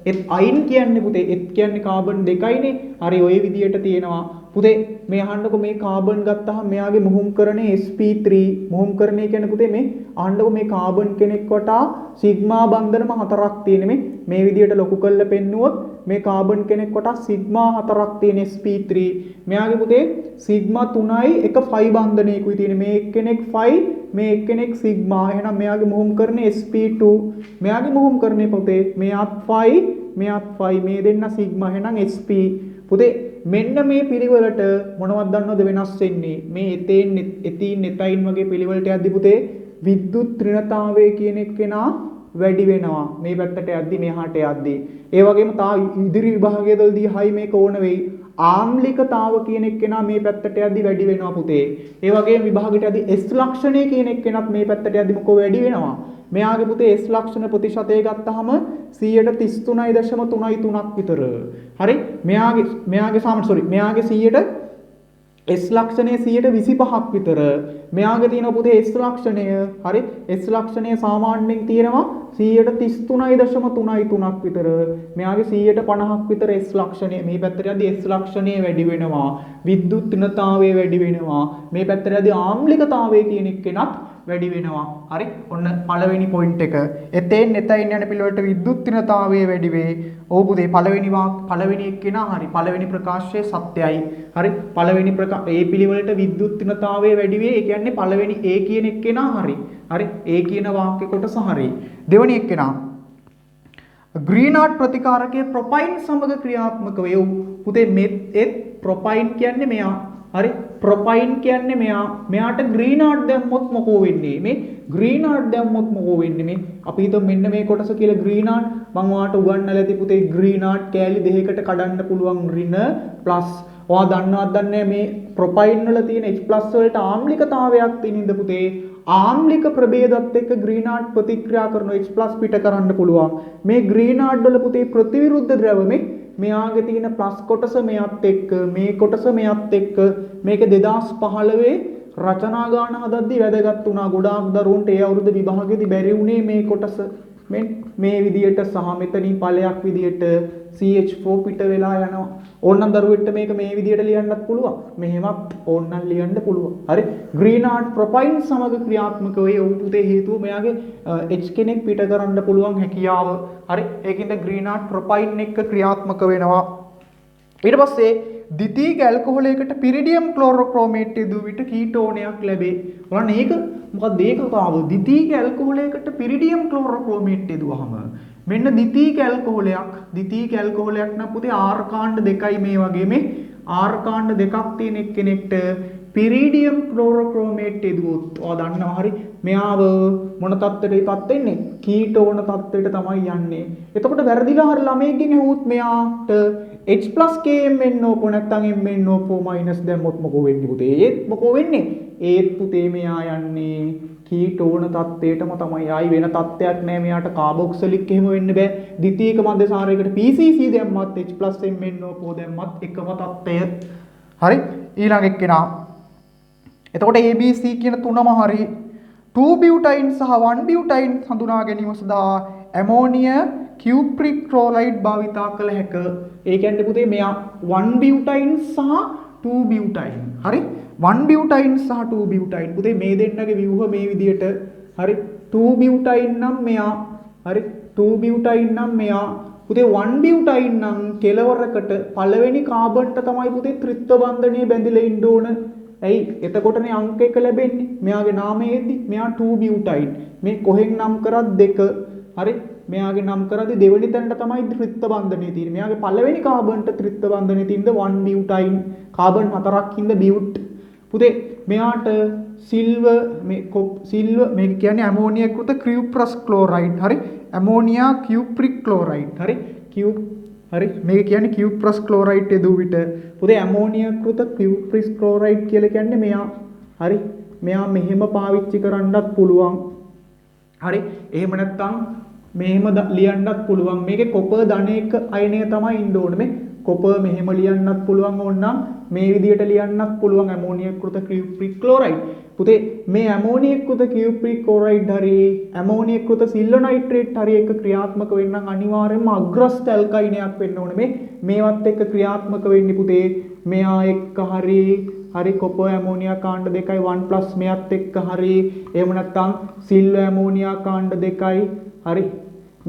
එත් අයින් කියන්නේ පුතේ එත් කියන්නේ කාබන් දෙකයිනේ හරි ওই විදියට තියෙනවා පුතේ මේ අහන්නකො මේ කාබන් ගත්තාම මෙයාගේ මුහුම්කරණය sp3 මුහුම්කරණය කියන්නේ පුතේ මේ අහන්නකො මේ කාබන් කෙනෙක් වටා සිග්මා බන්ධනම හතරක් තියෙන මේ විදියට ලොකු කරලා පෙන්නුවොත් මේ කාබන් කෙනෙක් වටා සිග්මා හතරක් තියෙන sp3 මෙයාගේ පුතේ සිග්මා 3යි එක 5 බන්ධනයකුයි තියෙන මේ එක්කෙනෙක් 5 මේ එක්කෙනෙක් සිග්මා එහෙනම් මෙයාගේ මුහුම්කරණය sp2 මෙයාගේ මුහුම්කරණය පුතේ මෙයාත් 5 මෙයාත් 5 මේ දෙන්න සිග්මා එහෙනම් sp පුතේ මෙන්න මේ පිළිවෙලට මොනවද දන්නවද වෙනස් වෙන්නේ මේ එතෙන් එතීන් එතයින් වගේ පිළිවෙලට යද්දි පුතේ විද්‍යුත් ඍණතාවය කියන එකේනා වැඩි වෙනවා මේ පැත්තට යද්දි මෙහාට යද්දි ඒ වගේම තා ඉදිරි විභාගයේදී හයි මේක ඕන වෙයි ආම්ලිකතාව කියන එකේනා මේ පැත්තට යද්දි වැඩි වෙනවා පුතේ ඒ වගේම විභාගයට යද්දි S ලක්ෂණය කියන එකේනත් මේ පැත්තට යද්දි මොකෝ වැඩි වෙනවා මෙයාගේ පුතේ S ලක්ෂණ ප්‍රතිශතය ගත්තාම 133.3ක් විතර හරි මෙයාගේ මෙයාගේ 100ට S ලක්ෂණය 125ක් විතර මෙයාගේ තියෙන පුතේ S ලක්ෂණය හරි S ලක්ෂණය සාමාන්‍යයෙන් තියෙනවා 133.3ක් විතර මෙයාගේ 150ක් විතර S ලක්ෂණය මේ පැත්තට යද්දී S ලක්ෂණය වැඩි වෙනවා විද්‍යුත් ඍණතාවය වැඩි වෙනවා මේ පැත්තට යද්දී ආම්ලිකතාවය කියන එකේනත් වැඩි වෙනවා හරි ඔන්න පළවෙනි පොයින්ට් එක එතෙන් එතයින් යන පිළිවෙලට විද්‍යුත් ඍණතාවය වැඩි වේ ඕ පුතේ පළවෙනි එක්කේනා හරි පළවෙනි ප්‍රකාශය සත්‍යයි හරි පළවෙනි ඒ පිළිවෙලට විද්‍යුත් ඍණතාවය වැඩි වේ ඒ කියන්නේ පළවෙනි A කියන එක්කේනා හරි A කියන වාක්‍ය කොටස හරි දෙවෙනි එක්කේනා ග්‍රීනාඩ් ප්‍රතිකාරකයේ ප්‍රොපයින් සමග ක්‍රියාත්මක වේ පුතේ මෙත් ප්‍රොපයින් කියන්නේ මෙයා හරි ප්‍රොපයින් කියන්නේ මෙයාට ග්‍රීනාඩ් දැම්මොත් මොකෝ වෙන්නේ මේ ග්‍රීනාඩ් දැම්මොත් මොකෝ වෙන්නේ මේ අපි හිතමු මෙන්න මේ කොටස කියලා ග්‍රීනාඩ් මම ඔයාලට උගන්වලා ඇති පුතේ ග්‍රීනාඩ් කෑලි දෙකකට කඩන්න පුළුවන් ඍණ ප්ලස් ඔයා දන්නවද දන්නේ මේ ප්‍රොපයින් වල තියෙන H+ වලට ආම්ලිකතාවයක් තියෙනින්ද පුතේ ආම්ලික ප්‍රභේදත් එක්ක ග්‍රීනාඩ් ප්‍රතික්‍රියා කරන H+ පිට කරන්න පුළුවන් මේ ග්‍රීනාඩ් වල පුතේ ප්‍රතිවිරුද්ධ ද්‍රව්‍ය මෙයාගේ තියෙන ප්ලස් කොටස මෙයත් එක්ක මේ කොටස මෙයත් එක්ක මේක 2015 රචනා ගාන හදද්දී වැදගත් වුණා ගොඩාක් දරුවන්ට ඒ අවුරුද්ද විභාගෙදී බැරි වුණේ මේ කොටස මේ විදියට සහ මෙතනින් ඵලයක් විදියට CH4 පිට වෙලා යනවා ඕනනම් දරුවෙක්ට මේක මේ විදියට ලියන්නත් පුළුවන් මෙහෙමත් ඕනනම් ලියන්න පුළුවන් හරි ග්‍රීනාඩ් ප්‍රොපයින් සමග ක්‍රියාත්මක වේ ඔව් පුතේ හේතුව මෙයාගේ H කෙනෙක් පිට කරන්න පුළුවන් හැකියාව හරි ඒකින්ද ග්‍රීනාඩ් ප්‍රොපයින් එක්ක ක්‍රියාත්මක වෙනවා ඊට පස්සේ ද්විතීයික ඇල්කොහොලයකට පිරිඩියම් ක්ලෝරෝක්‍රෝමේට් යොදු විට කීටෝනයක් ලැබේ බලන්න ඒක මොකක්ද ඒක කාව ද්විතීයික ඇල්කොහොලයකට පිරිඩියම් ක්ලෝරෝක්‍රෝමේට් යොදුවහම මෙන්න ද්විතීයික ඇල්කොහොලයක් නම් පුතේ ආර් කාණ්ඩ දෙකයි මේ වගේ මේ ආර් කාණ්ඩ දෙකක් තියෙන එක්කෙනෙක්ට පිරිඩියම් ක්ලෝරෝක්‍රෝමේට් යොදුවොත් ඔයා දන්නවා හරි මෙයාව මොන තත්ත්වයටපත් වෙන්නේ කීටෝන තත්ත්වයට තමයි යන්නේ එතකොට වැරදිලා හරි ළමයෙක්ගෙන් ඇහුවොත් මෙයාට H+ KMnO4 නැත්නම් MnO4- දැම්මොත් මොකෝ වෙන්නේ පුතේ ඒත් මොකෝ වෙන්නේ ඒත් පුතේ මෙයා යන්නේ කීටෝන තත්ත්වයටම තමයි ආයි වෙන තත්ත්වයක් නැහැ මෙයාට කාබොක්සිලික් එහෙම වෙන්න බෑ ද්විතීයික මධ්‍යසාරයකට PCC දැම්මත් H+ MnO4 දැම්මත් එකම තත්ත්වය හරි ඊළඟ එක්කෙනා එතකොට ABC කියන තුනම හරි 2 බියුටයින් සහ 1 බියුටයින් හඳුනා ගැනීම සඳහා ඇමෝනිය කියුප්‍රික් ක්ලෝරයිඩ් භාවිතා කළ හැක. ඒ කියන්නේ පුතේ මෙයා 1 බියුටයින් සහ 2 බියුටයින්. හරි? 1 බියුටයින් සහ 2 බියුටයින්. පුතේ මේ දෙන්නගේ ව්‍යුහ මේ විදියට. හරි? 2 බියුටයින් නම් මෙයා. හරි? 2 බියුටයින් නම් මෙයා. පුතේ 1 බියුටයින් නම් කෙලවරකට පළවෙනි කාබන්ට තමයි පුතේ ත්‍රිත්ව බන්ධනය බැඳිලා ඉන්න ඕන. ඇයි? එතකොටනේ අංක 1 ලැබෙන්නේ. මෙයාගේ නාමයේදී මෙයා 2 බියුටයින්. මේ කොහෙන් නම් කරත් 2. හරි? මෙයාගේ නම් කරද්දී දෙවෙනි තැනට තමයි ත්‍රිත්ව බන්ධනය තියෙන්නේ. මෙයාගේ පළවෙනි කාබන්ට ත්‍රිත්ව බන්ධනය තියෙන්නේ 1 බියුටයින්. කාබන් 4ක් හින්දා බියුට්. පුතේ මෙයාට සිල්වර් මේක කියන්නේ ඇමෝනියා කෘත කියුප්‍රස් ක්ලෝරයිඩ්. හරි? Ammonia cupric chloride. හරි? හරි මේක කියන්නේ කියුප්‍රස් ක්ලෝරයිඩ් යදූ විට පුතේ ඇමෝනියා කෘත කියුප්‍රිස් ක්ලෝරයිඩ් කියලා කියන්නේ මෙයා. හරි? මෙයා මෙහෙම පාවිච්චි කරන්නත් පුළුවන්. හරි? එහෙම නැත්නම් මෙහෙම ලියන්නත් පුළුවන්. මේකේ කොපර් ධන එක අයනය තමයි ඉන්න ඕනේ. මේ කොපර් මෙහෙම ලියන්නත් පුළුවන් ඕනනම් මේ විදිහට ලියන්නත් පුළුවන් ඇමෝනියකృత කියුප්‍රික් ක්ලෝරයිඩ්. පුතේ මේ ඇමෝනියකృత කියුප්‍රික් ක්ලෝරයිඩ් හරි ඇමෝනියකృత සිල්වර් නයිට්‍රේට් හරි එක ක්‍රියාත්මක වෙන්න නම් අනිවාර්යයෙන්ම අග්‍රස්ත ඇල්කයිනයක් වෙන්න ඕනේ. මේවත් එක්ක ක්‍රියාත්මක වෙන්නේ පුතේ මෙයා එක්ක හරි කොපර් ඇමෝනියා කාණ්ඩ දෙකයි 1+ මෙයත් එක්ක හරි එහෙම නැත්නම් සිල්වර් ඇමෝනියා කාණ්ඩ දෙකයි හරි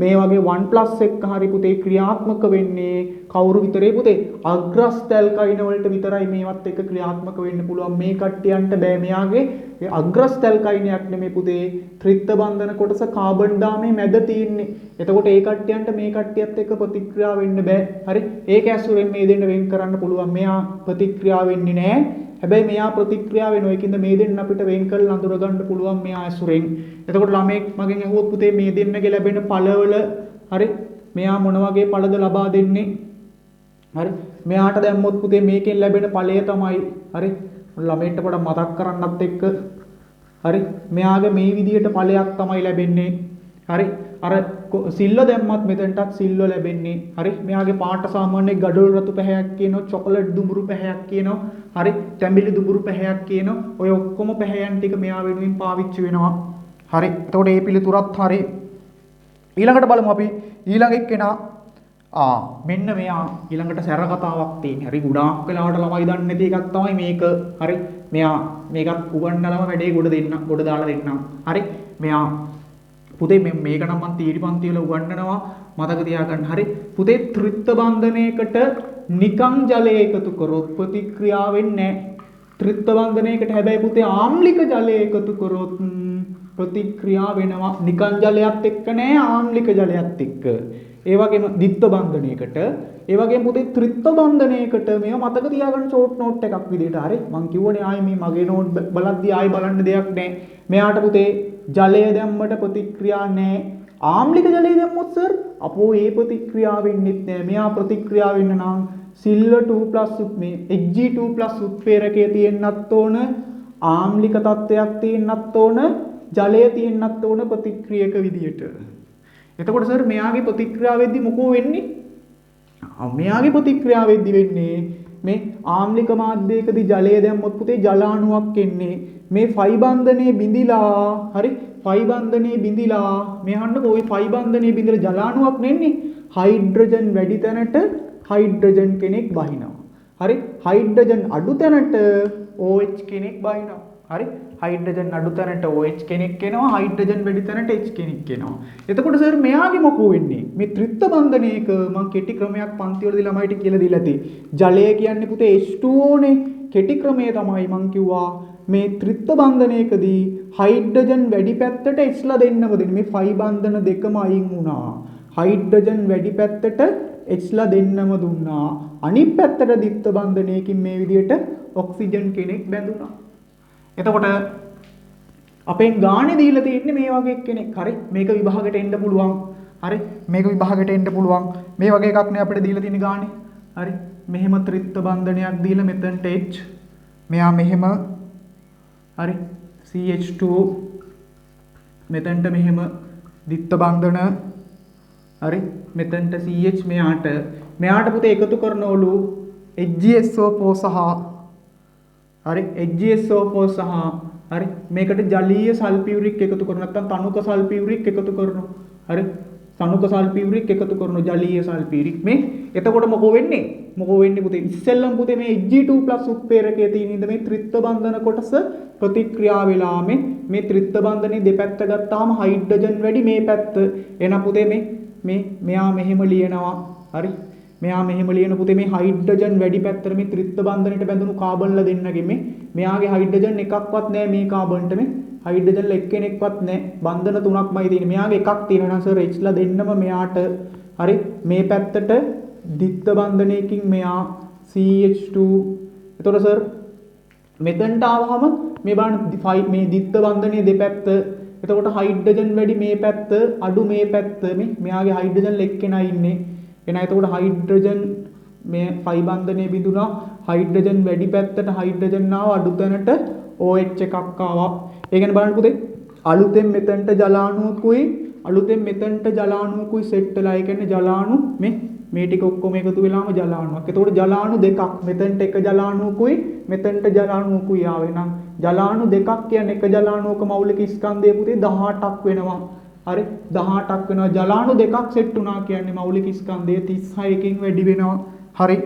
මේ වගේ 1+ එක්ක හරි පුතේ ක්‍රියාත්මක වෙන්නේ කවුරු විතරේ පුතේ අග්‍රස්ත ඇල්කයින වලට විතරයි මේවත් එක්ක ක්‍රියාත්මක වෙන්න පුළුවන්. මේ කට්ටියන්ට බෑ. මෙයාගේ අග්‍රස්ත ඇල්කයිනයක් නෙමෙයි පුතේ ත්‍රිත්ව බන්ධන කොටස කාබන් දාමේ මැද තියෙන්නේ. එතකොට ඒ කට්ටියන්ට මේ කට්ටියත් එක්ක ප්‍රතික්‍රියා වෙන්න බෑ. හරි ඒක ඇසුරෙන් මේ දෙන්න වෙන් කරන්න පුළුවන්. මෙයා ප්‍රතික්‍රියා වෙන්නේ නැහැ. හැබැයි මෙයා ප්‍රතික්‍රියා වෙනවා. ඒකින්ද මේ දෙන්න අපිට වෙන් කරලා අඳුර ගන්න පුළුවන් මෙයා ඇසුරෙන්. එතකොට ළමෙක් මගෙන් අහුවොත් පුතේ මේ දෙන්නගේ ලැබෙන ඵලවල හරි මෙයා මොන වගේ ඵලද ලබා දෙන්නේ? හරි මෙයාට දැම්මොත් පුතේ මේකෙන් ලැබෙන ඵලය තමයි හරි ළමයින්ට පොඩ්ඩක් මතක් කරන්නත් එක්ක හරි මෙයාගේ මේ විදිහට ඵලයක් තමයි ලැබෙන්නේ. හරි අර සිල්ව දැම්මත් මෙතනටත් සිල්ව ලැබෙන්නේ. හරි මෙයාගේ පාට සාමාන්‍ය ගඩොල් රතු පැහැයක් කියනවා, චොකලට් දුඹුරු පැහැයක් කියනවා, හරි තැඹිලි දුඹුරු පැහැයක් කියනවා. ඔය ඔක්කොම පැහැයන් ටික මෙයා වෙනුවෙන් පාවිච්චි වෙනවා. හරි එතකොට මේ පිළිතුරත් හරි. ඊළඟට බලමු අපි ඊළඟ එක්කෙනා මෙන්න මෙයා ඊළඟට සැර කතාවක් තියෙන. හරි ගොඩාක් වෙලාවට ළමයි දන්නේ නැති එකක් තමයි මේක. හරි මෙයා මේකත් උගන්නලම වැඩේ ගොඩ දාලා දෙන්නම්. හරි මෙයා පුතේ මේක නම් මම තීරි පන්ති වල උගන්වනවා මතක තියාගන්න. හරි පුතේ ත්‍රිත්ව බන්ධනයකට නිකං ජලය එකතු කරොත් ප්‍රතික්‍රියා වෙන්නේ නැහැ. ත්‍රිත්ව බන්ධනයකට හැබැයි පුතේ ආම්ලික ජලය එකතු කරොත් ප්‍රතික්‍රියා වෙනවා. නිකං ජලයත් එක්ක නෑ ආම්ලික ජලයත් එක්ක. ඒ වගේම ද්විත්ව බන්ධනයකට ඒ වගේම පුතේ ත්‍රිත්ව බන්ධනයකට මේව මතක තියාගන්න ෂෝට් නෝට් එකක් විදිහට. හරි මම කිව්වනේ ආයේ මේ මගේ නෝට් බලද්දි ආයේ බලන්න දෙයක් නැහැ. මෙයාට පුතේ ජලය දැම්මට ප්‍රතික්‍රියා නැහැ. ආම්ලික ජලය දැම්මොත් සර් අපෝ ඒ ප්‍රතික්‍රියා වෙන්නෙත් නැහැ. මෙයා ප්‍රතික්‍රියා වෙන්න නම් සිල්වර් 2+ මේ Hg2+ උත්ප්‍රේරකය තියෙන්නත් ඕන, ආම්ලික තත්වයක් තියෙන්නත් ඕන, ජලය තියෙන්නත් ඕන ප්‍රතික්‍රියක විදියට. එතකොට සර් මෙයාගේ ප්‍රතික්‍රියාවෙද්දි මොකෝ වෙන්නේ? මෙයාගේ ප්‍රතික්‍රියාවෙද්දි වෙන්නේ මේ ආම්ලික මාධ්‍යයකදී ජලය දැම්මොත් පුතේ ජලාණුවක් එන්නේ. මේ ෆයි බන්ධනයේ බිඳිලා හරි ෆයි බන්ධනයේ බිඳිලා මෙහන්නකො ওই ෆයි බන්ධනයේ බිඳිලා ජලාණුවක් නෙන්නේ. හයිඩ්‍රජන් වැඩි තැනට හයිඩ්‍රජන් කෙනෙක් බහිනවා. හරි හයිඩ්‍රජන් අඩු තැනට OH කෙනෙක් බහිනවා. හරි හයිඩ්‍රජන් අඩු තැනට OH කෙනෙක් එනවා, හයිඩ්‍රජන් වැඩි තැනට H කෙනෙක් එනවා. එතකොට සර් මෙයාගේ මොකෝ වෙන්නේ? මේ ත්‍රිත්ව බන්ධනයක මම කෙටි ක්‍රමයක් පන්ති වලදී ළමයිට කියලා දීලා තියෙන්නේ. ජලය කියන්නේ පුතේ H2O නේ. කෙටි ක්‍රමය තමයි මම කිව්වා මේ ත්‍රිත්ව බන්ධනයකදී හයිඩ්‍රජන් වැඩි පැත්තට Hලා දෙන්නම දෙන්නේ. මේ ෆයි බන්ධන දෙකම අයින් වුණා. හයිඩ්‍රජන් වැඩි පැත්තට Hලා දෙන්නම දුන්නා. අනිත් පැත්තට ද්විත්ව බන්ධනයකින් මේ විදිහට ඔක්සිජන් කෙනෙක් බැඳුනා. එතකොට අපෙන් ගානේ දීලා තියෙන්නේ මේ වගේ කෙනෙක්. හරි මේක විභාගයට එන්න පුළුවන්. හරි මේක විභාගයට එන්න පුළුවන්. මේ වගේ එකක් නේ අපිට දීලා තියෙන ගානේ. හරි මෙහෙම ත්‍රිත්ව බන්ධනයක් දීලා මෙතනට H මෙයා මෙහෙම හරි CH2 මෙතනට මෙහෙම ද්විත්ව බන්ධන හරි මෙතනට CH මෙයාට පුතේ එකතු කරනවලු HgSO4 සහ හරි HgSO4 සහ හරි මේකට ජලීය සල්ෆියුරික් එකතු කරනවා නැත්නම් තනුක සල්ෆියුරික් එකතු කරනවා. හරි තනුක සල්ෆියුරික් එකතු කරනවා ජලීය සල්ෆියුරික් මේ. එතකොට මොකෝ වෙන්නේ? පුතේ ඉස්සෙල්ලම පුතේ මේ Hg2+ උත්ප්‍රේරකයේ තියෙන ඉඳ මේ ත්‍රිත්ව බන්ධන කොටස ප්‍රතික්‍රියා වෙලා මේ ත්‍රිත්ව බන්ධනේ දෙපැත්ත ගත්තාම හයිඩ්‍රජන් වැඩි මේ පැත්ත. එහෙනම් පුතේ මෙයා මෙහෙම ලියනවා. හරි මෙයා මෙහෙම ලියන පුතේ මේ හයිඩ්‍රජන් වැඩි පැත්තට මේ ත්‍රිත්ව බන්ධනයට බැඳුණු කාබන්ලා දෙන්නගේ මෙයාගේ හයිඩ්‍රජන් එකක්වත් නැහැ මේ කාබන්ට මේ හයිඩ්‍රජන් එක්කෙනෙක්වත් නැහැ. බන්ධන තුනක්මයි තියෙන්නේ. මෙයාගේ එකක් තියෙනවා සර් Hලා දෙන්නම මෙයාට. හරි මේ පැත්තට ද්විත්ව බන්ධනයකින් මෙයා CH2. එතකොට සර් මෙතනට ආවහම මේ බලන්න මේ ද්විත්ව බන්ධනයේ දෙපැත්ත. එතකොට හයිඩ්‍රජන් වැඩි මේ පැත්ත අඩු මේ පැත්ත මෙයාගේ හයිඩ්‍රජන් එක්කෙනා ඉන්නේ. එහෙනම් එතකොට හයිඩ්‍රජන් මේ ෆයි බන්ධනයේ බිඳුණා. හයිඩ්‍රජන් වැඩි පැත්තට හයිඩ්‍රජන් ආව අඩු තැනට OH එකක් ආවා. ඒ කියන්නේ බලන්න පුතේ අලුතෙන් මෙතනට ජලාණුකුයි අලුතෙන් මෙතනට ජලාණුකුයි සෙට් වෙලා. ඒ කියන්නේ ජලාණු මේ ටික ඔක්කොම එකතු වෙලාම ජලාණුවක්. එතකොට ජලාණු දෙකක්. මෙතනට එක ජලාණුවකුයි මෙතනට ජලාණුවකුයි ආවේ නම් ජලාණු දෙකක් කියන්නේ එක ජලාණුවක මෞලික ස්කන්ධය පුතේ 18ක් වෙනවා. හරි 18ක් වෙනවා. ජලාණු දෙකක් සෙට් වුණා කියන්නේ මෞලික ස්කන්ධය 36කින් වැඩි වෙනවා. හරි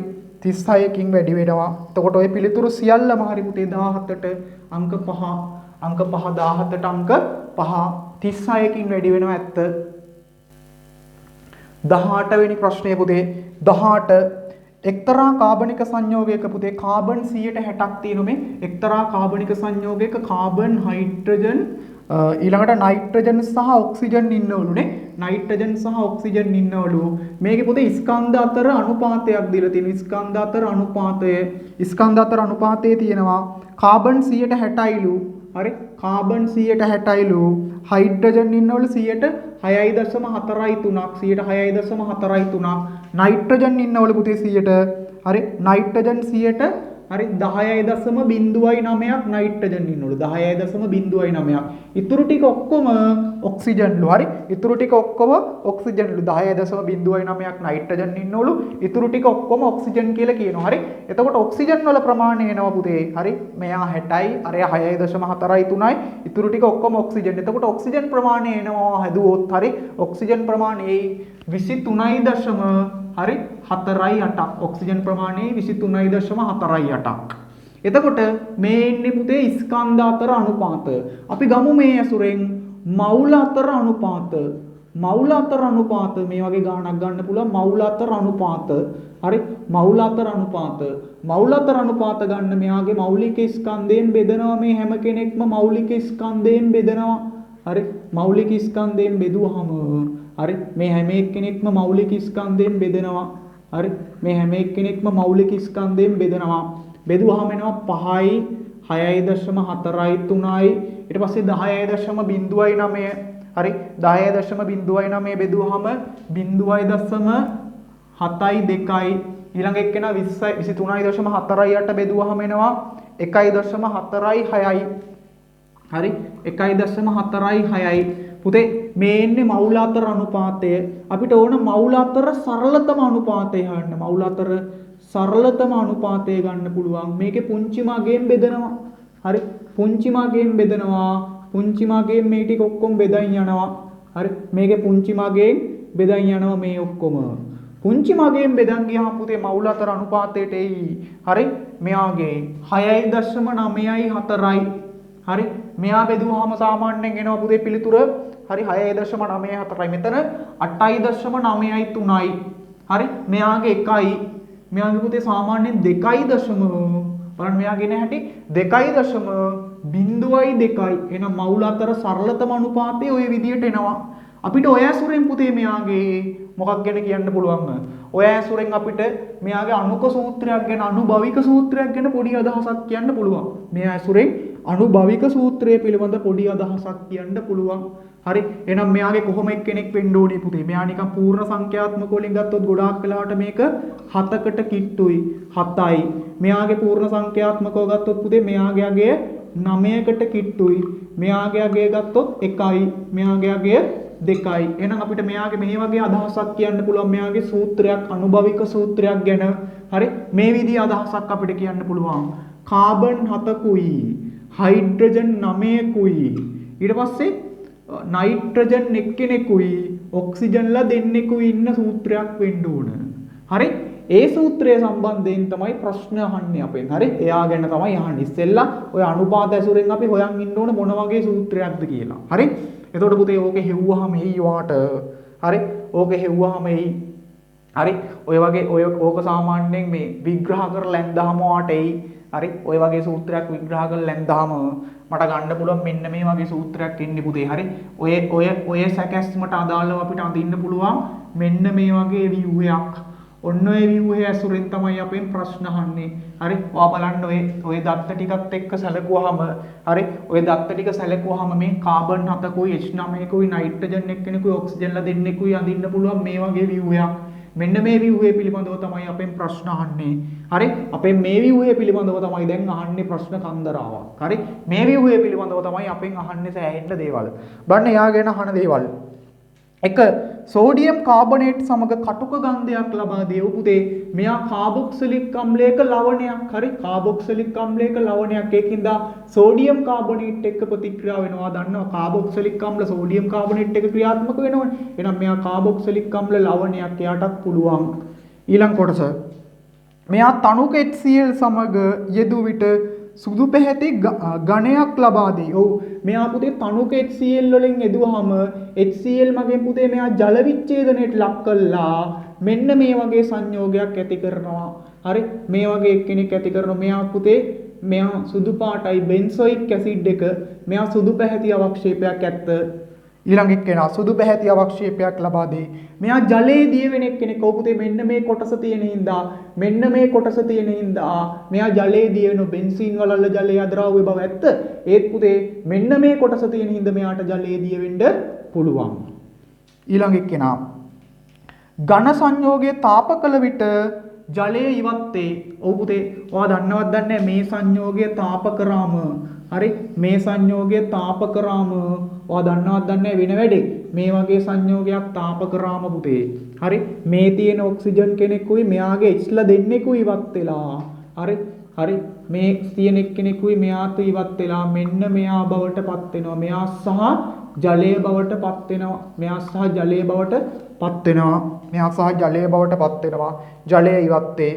36කින් වැඩි වෙනවා. එතකොට ඔය පිළිතුරු සියල්ලම හරි පුතේ 17ට අංක 5 අංක 5 17ට අංක 5 36කින් වැඩි වෙනවා ඇත්ත. 18 වෙනි ප්‍රශ්නය පුතේ 18 එක්තරා කාබනික සංයෝගයක පුතේ කාබන් 160ක් තියෙන මේ එක්තරා කාබනික සංයෝගයක කාබන් හයිඩ්‍රජන් ඊළඟට නයිට්‍රජන් සහ ඔක්සිජන් ඉන්නවලුනේ නයිට්‍රජන් සහ ඔක්සිජන් ඉන්නවලු මේකේ පුතේ ස්කන්ධ අතර අනුපාතයක් දීලා තියෙනවා ස්කන්ධ අතර අනුපාතයේ තියෙනවා කාබන් 160යිලු හරි කාබන් 160යිලු හයිඩ්‍රජන් ඉන්නවලු 6.4යි 3ක් 6.4යි 3ක් නයිට්‍රජන් ඉන්නවලු පුතේ 100ට හරි නයිට්‍රජන් 100ට හරි 10.09ක් නයිට්‍රජන් ඉන්නවලු 10.09ක් ඉතුරු ටික ඔක්කොම ඔක්සිජන්ලු හරි ඉතුරු ටික ඔක්කොම ඔක්සිජන්ලු 10.09ක් නයිට්‍රජන් ඉන්නවලු ඉතුරු ටික ඔක්කොම ඔක්සිජන් කියලා කියනවා හරි එතකොට ඔක්සිජන් වල ප්‍රමාණය එනවා පුතේ හරි මෙයා 60යි අරයා 6.4යි 3යි ඉතුරු ටික ඔක්කොම ඔක්සිජන් එතකොට ඔක්සිජන් ප්‍රමාණය එනවා හදුවොත් හරි ඔක්සිජන් ප්‍රමාණය 23.8 හරි 4.8ක් ඔක්සිජන් ප්‍රමාණය 23.4.8ක් එතකොට මේ ඉන්නේ පුතේ ස්කන්ධ අතර අනුපාත අපි ගමු මේ ඇසුරෙන් මවුල අතර අනුපාත මේ වගේ ගාණක් ගන්න පුළුවන් මවුල අතර අනුපාත හරි මවුල අතර අනුපාත ගන්න මෙයාගේ මෞලික ස්කන්ධයෙන් බෙදනවා මේ හැම කෙනෙක්ම මෞලික ස්කන්ධයෙන් බෙදනවා හරි මෞලික ස්කන්ධයෙන් බෙදුවාම හරි මේ හැම එක්කෙනෙක්ම මෞලික ස්කන්ධයෙන් බෙදනවා හරි මේ හැම එක්කෙනෙක්ම මෞලික ස්කන්ධයෙන් බෙදනවා බෙදුවාම එනවා 5යි 6.4යි 3යි ඊට පස්සේ 10.09 හරි 10.09 බෙදුවාම 0.7යි 2යි ඊළඟ එක්කෙනා 23.4ට බෙදුවාම එනවා 1.4යි 6යි හරි 1.4යි 6යි පුතේ මේ ඉන්නේ මවුල අතර අනුපාතය අපිට ඕන මවුල අතර සරලතම අනුපාතය හොයන්න මවුල අතර සරලතම අනුපාතය ගන්න පුළුවන් මේකේ පුංචි මගෙන් බෙදනවා හරි පුංචි මගෙන් මේ ටික ඔක්කොම බෙදන් යනවා හරි මේකේ පුංචි මගෙන් බෙදන් යනවා මේ ඔක්කොම පුංචි මගෙන් බෙදන් ගියාම පුතේ මවුල අතර අනුපාතයට එයි හරි මෙයාගේ 6.9යි 4යි හරි මෙයා බෙදුවාම සාමාන්‍යයෙන් එනවා පුතේ පිළිතුර හරි 6.94යි මෙතන 8.9යි 3යි හරි මෙයාගේ 1යි මෙයාගේ පුතේ සාමාන්‍යයෙන් 2.0 බලන්න මෙයාගේ නේ හැටි 2.02යි එහෙනම් මවුල අතර සරලතම අනුපාතය ওই විදියට එනවා අපිට ඔය ඇසුරෙන් පුතේ මෙයාගේ මොකක් ගැන කියන්න පුළුවන්ද ඔය ඇසුරෙන් අපිට මෙයාගේ අනුක සූත්‍රයක් ගැන අනුභවික සූත්‍රයක් ගැන පොඩි අදහසක් කියන්න පුළුවන් මේ ඇසුරෙන් අනුභවික සූත්‍රය පිළිබඳ පොඩි අදහසක් කියන්න පුළුවන් හරි එහෙනම් මෙයාගේ කොහොම එක්කෙනෙක් වෙන්න ඕනේ පුතේ මෙයා නිකන් පූර්ණ සංඛ්‍යාත්මක වලින් ගත්තොත් ගොඩාක් වෙලාවට මේක 7කට කිට්ටුයි 7යි මෙයාගේ පූර්ණ සංඛ්‍යාත්මකව ගත්තොත් පුතේ මෙයාගේ අගය 9කට කිට්ටුයි මෙයාගේ අගය ගත්තොත් 1යි මෙයාගේ අගය 2යි එහෙනම් අපිට මෙයාගේ මේ වගේ අදහසක් කියන්න පුළුවන් මෙයාගේ සූත්‍රයක් අනුභවික සූත්‍රයක් ගැන හරි මේ විදිහේ අදහසක් අපිට කියන්න පුළුවන් කාබන් 7කුයි හයිඩ්‍රජන් 9කුයි ඊට පස්සේ නයිට්‍රජන් එක්කෙනෙකුයි ඔක්සිජන්ලා දෙන්නෙකුයි ඉන්න සූත්‍රයක් වෙන්න ඕන. හරි? ඒ සූත්‍රය සම්බන්ධයෙන් තමයි ප්‍රශ්න අහන්නේ අපෙන්. හරි? එයා ගැන තමයි අහන්නේ. ඉස්සෙල්ලා ඔය අනුපාත ඇසුරෙන් අපි හොයන් ඉන්න ඕන මොන වගේ සූත්‍රයක්ද කියලා. හරි? එතකොට පුතේ ඕකේ හෙව්වහම එයි වාට. හරි? ඕකේ හෙව්වහම එයි. හරි? ඔය වගේ ඕක සාමාන්‍යයෙන් මේ විග්‍රහ කරලා ලැන්දාම වාට එයි. හරි? ඔය වගේ සූත්‍රයක් විග්‍රහ කරලා ලැන්දාම මට ගන්න පුළුවන් මෙන්න මේ වගේ සූත්‍රයක් ඉන්නේ පුතේ හරි ඔය සැකැස්මට අදාළව අපිට අඳින්න පුළුවන් මෙන්න මේ වගේ ව්‍යුහයක් ඔන්න ඔය ව්‍යුහය ඇසුරෙන් තමයි අපෙන් ප්‍රශ්න අහන්නේ හරි ඔයා බලන්න ඔය දත්ත ටිකත් එක්ක සැලකුවාම හරි ඔය දත්ත ටික සැලකුවාම මේ කාබන් 7කුයි H9කුයි නයිට්‍රජන් එක්කෙනෙකුයි ඔක්සිජන්ලා දෙන්නෙකුයි අඳින්න පුළුවන් මේ වගේ ව්‍යුහයක් මෙන්න මේ ව්‍යුහය පිළිබඳව තමයි අපෙන් ප්‍රශ්න අහන්නේ. හරි? අපෙන් මේ ව්‍යුහය පිළිබඳව තමයි දැන් අහන්නේ ප්‍රශ්න කන්දරාවක්. හරි? මේ ව්‍යුහය පිළිබඳව තමයි අපෙන් අහන්නේ සෑහෙන්න දේවල්. බලන්න එයා ගැන අහන දේවල්. එක සෝඩියම් කාබනේට් සමග කටුක ගන්ධයක් ලබා දෙව පුතේ මෙයා කාබොක්සිලික් අම්ලයක ලවණයක් හරි කාබොක්සිලික් අම්ලයක ලවණයක් ඒකින්ද සෝඩියම් කාබනේට් එක්ක ප්‍රතික්‍රියා වෙනවා දන්නවා කාබොක්සිලික් අම්ල සෝඩියම් කාබනේට් එක ක්‍රියාත්මක වෙනවනේ එහෙනම් මෙයා කාබොක්සිලික් අම්ල ලවණයක් එයාටත් පුළුවන් ඊළඟ කොටස මෙයා තනුක HCl සමග යෙදු විට සුදු පැහැති ඝණයක් ලබා දී. ඔව් මෙයා පුතේ තනුක HCl වලින් යෙදුවාම HCl මගෙන් පුතේ මෙයා ජල විච්ඡේදනයට ලක් කළා. මෙන්න මේ වගේ සංයෝගයක් ඇති කරනවා. හරි මේ වගේ එක්කෙනෙක් ඇති කරනවා. මෙයා පුතේ මෙයා සුදු පාටයි බෙන්සොයික් ඇසිඩ් එක මෙයා සුදු පැහැති අවක්ෂේපයක් ඇත්ත. ඊළඟ එක්කෙනා සුදු පැහැති අවක්ෂේපයක් ලබා දෙයි. මෙයා ජලයේ දිය වෙන එක්කෙනෙක්. ඔව් පුතේ මෙන්න මේ කොටස තියෙන හින්දා මෙන්න මේ කොටස තියෙන හින්දා මෙයා ජලයේ දිය වෙන බෙන්සීන් වලල්ල ජලයේ අද්‍රව්‍ය බව ඇත්ත. ඒත් පුතේ මෙන්න මේ කොටස තියෙන හින්දා මෙයාට ජලයේ දිය වෙන්න පුළුවන්. ඊළඟ එක්කෙනා ඝන සංයෝගයේ තාප කළ විට ජලයේ ඉවත් වේ. ඔව් පුතේ ඔයා දන්නවද දන්නේ මේ සංයෝගය තාප කරාම හරි මේ සංයෝගය තාප කරාම ඔයා දන්නවද දන්නේ වෙන වැඩේ මේ වගේ සංයෝගයක් තාප කරාම පුතේ හරි මේ තියෙන ඔක්සිජන් කෙනෙකුයි මෙයාගේ H දෙන්නෙකුයි ඉවත් වෙලා හරි මේ තියෙන එක්කෙනෙකුයි මෙයාට ඉවත් වෙලා මෙන්න මෙයා බවට පත් වෙනවා මෙයා සහ ජලයේ බවට පත් වෙනවා මෙයා සහ ජලයේ බවට පත් වෙනවා මෙයා සහ ජලයේ බවට පත් වෙනවා ජලය ඉවත් වේ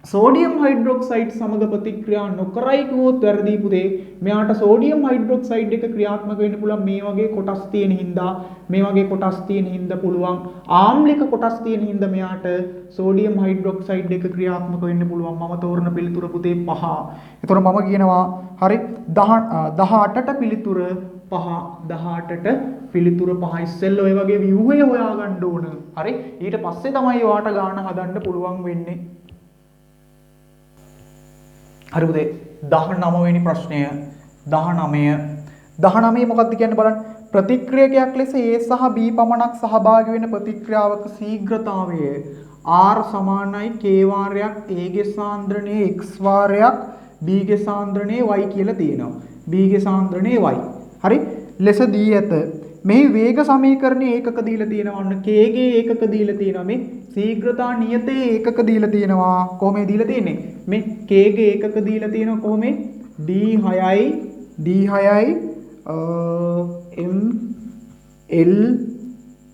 සෝඩියම් හයිඩ්‍රොක්සයිඩ් සමග ප්‍රතික්‍රියා නොකරයි කිව්වොත් වැරදි පුතේ මෙයාට සෝඩියම් හයිඩ්‍රොක්සයිඩ් එක ක්‍රියාත්මක වෙන්න පුළුවන් මේ වගේ කොටස් තියෙන හින්දා මේ වගේ කොටස් තියෙන හින්දා පුළුවන් ආම්ලික කොටස් තියෙන හින්දා මෙයාට සෝඩියම් හයිඩ්‍රොක්සයිඩ් එක ක්‍රියාත්මක වෙන්න පුළුවන් මම තෝරන පිළිතුර පුතේ 5. එතකොට මම කියනවා හරි 18ට පිළිතුර 5 18ට පිළිතුර 5 ඉස්සෙල්ල ඔය වගේ ව්‍යුහය හොයාගන්න ඕන. හරි ඊට පස්සේ තමයි ඔයාට ගාන හදන්න පුළුවන් වෙන්නේ. හරි පුතේ 19 වෙනි ප්‍රශ්නය 19 මොකක්ද කියන්නේ බලන්න ප්‍රතික්‍රියකයක් ලෙස A සහ B පමණක් සහභාගී වෙන ප්‍රතික්‍රියාවක ශීඝ්‍රතාවය R සමානයි K වාරයක් A ගේ සාන්ද්‍රණය X වාරයක් B ගේ සාන්ද්‍රණය Y කියලා තියෙනවා B ගේ සාන්ද්‍රණය Y හරි ලෙස දී ඇත මේ වේග සමීකරණයේ ඒකක දීලා තියෙනවා අන්න K ගේ ඒකක දීලා තියෙනවා මේ ශීඝ්‍රතා නියතයේ ඒකක දීලා තියෙනවා කොහොමද දීලා තියෙන්නේ මේ K ගේ ඒකක දීලා තියෙනවා කොහොමද D6යි M L